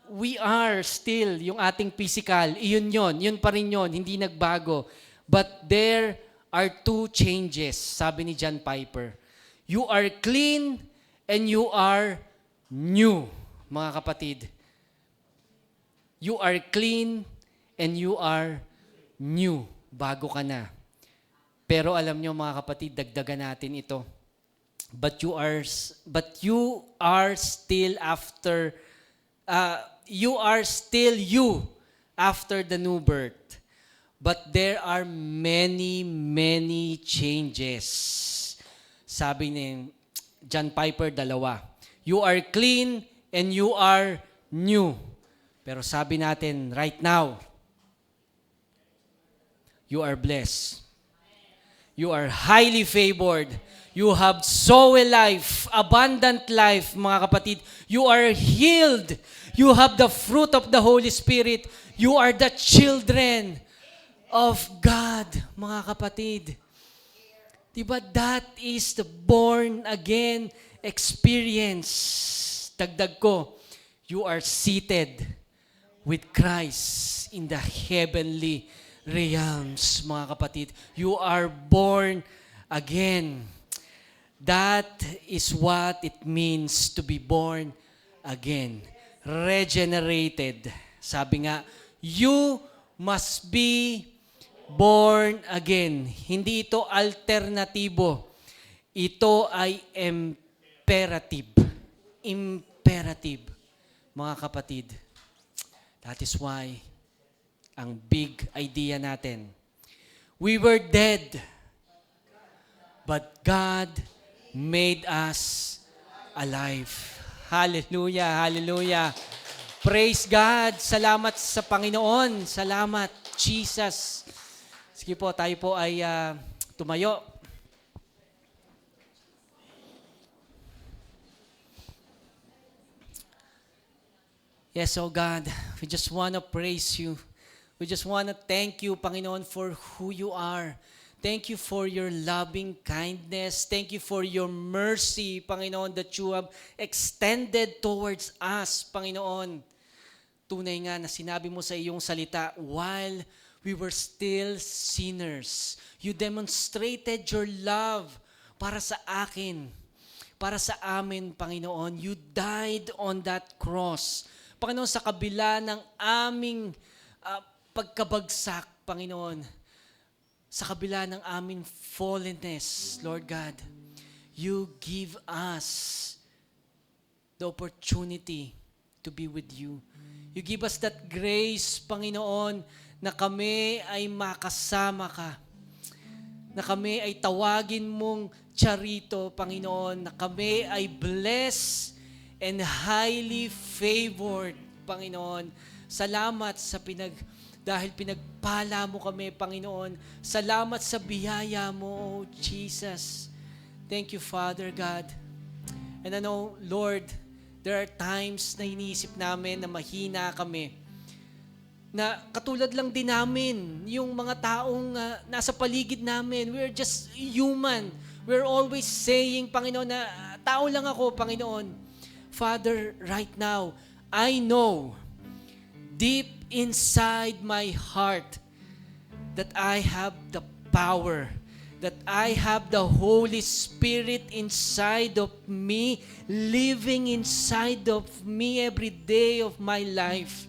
we are still yung ating physical. Yun pa rin yun, hindi nagbago. But there are two changes, sabi ni John Piper. You are clean and you are new, mga kapatid. You are clean and you are new. Bago ka na. Pero alam nyo, mga kapatid, dagdagan natin ito. But you are still after you are still you after the new birth. But there are many, many changes. Sabi ni John Piper, 2. You are clean and you are new. Pero sabi natin right now, you are blessed. You are highly favored. You have Zoe life, abundant life, mga kapatid. You are healed. You have the fruit of the Holy Spirit. You are the children of God, mga kapatid. Diba, that is the born again experience. Dagdag ko, you are seated with Christ in the heavenly realms, mga kapatid. You are born again. That is what it means to be born again. Regenerated. Sabi nga, you must be born again. Hindi ito alternatibo. Ito ay imperative. Imperative, mga kapatid. That is why, ang big idea natin, we were dead, but God made us alive. Hallelujah, hallelujah. Praise God. Salamat sa Panginoon. Salamat, Jesus. Sige po, tayo po ay tumayo. Yes, oh God, we just want to praise you. We just want to thank you, Panginoon, for who you are. Thank you for your loving kindness. Thank you for your mercy, Panginoon, that you have extended towards us, Panginoon. Tunay nga na sinabi mo sa iyong salita, while we were still sinners, you demonstrated your love para sa akin, para sa amin, Panginoon. You died on that cross. Panginoon, sa kabila ng aming pagkabagsak, Panginoon, sa kabila ng aming fallenness, Lord God, you give us the opportunity to be with you. You give us that grace, Panginoon, na kami ay makasama ka. Na kami ay tawagin mong Charito, Panginoon. Na kami ay blessed and highly favored, Panginoon. Salamat sa dahil pinagpala mo kami, Panginoon. Salamat sa biyaya mo, oh Jesus. Thank you, Father God. And I know, Lord, there are times na iniisip namin na mahina kami. Na katulad lang din namin, yung mga taong nasa paligid namin. We're just human. We're always saying, Panginoon, na tao lang ako, Panginoon. Father, right now, I know deep inside my heart that I have the power, that I have the Holy Spirit inside of me, living inside of me every day of my life.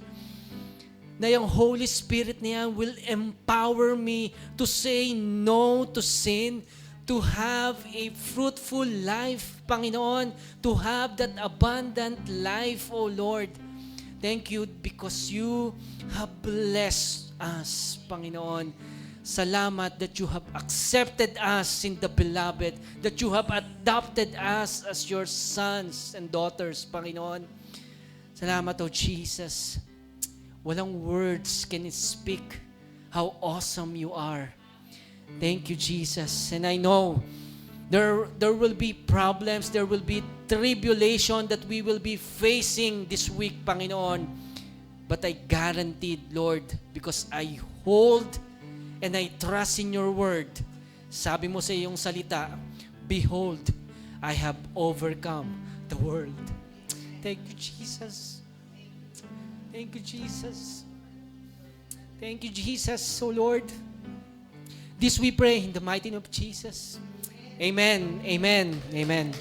Na yung Holy Spirit niya will empower me to say no to sin, to have a fruitful life, Panginoon, to have that abundant life, O Lord. Thank you because you have blessed us, Panginoon. Salamat that you have accepted us in the beloved, that you have adopted us as your sons and daughters, Panginoon. Salamat, O Jesus. Walang words can speak how awesome you are. Thank you, Jesus. And I know there will be problems, there will be tribulation that we will be facing this week, Panginoon. But I guaranteed, Lord, because I hold and I trust in your word. Sabi mo sa iyong salita, behold, I have overcome the world. Thank you, Jesus. Thank you, Jesus. Thank you, Jesus, so Lord. This we pray in the mighty name of Jesus. Amen. Amen. Amen.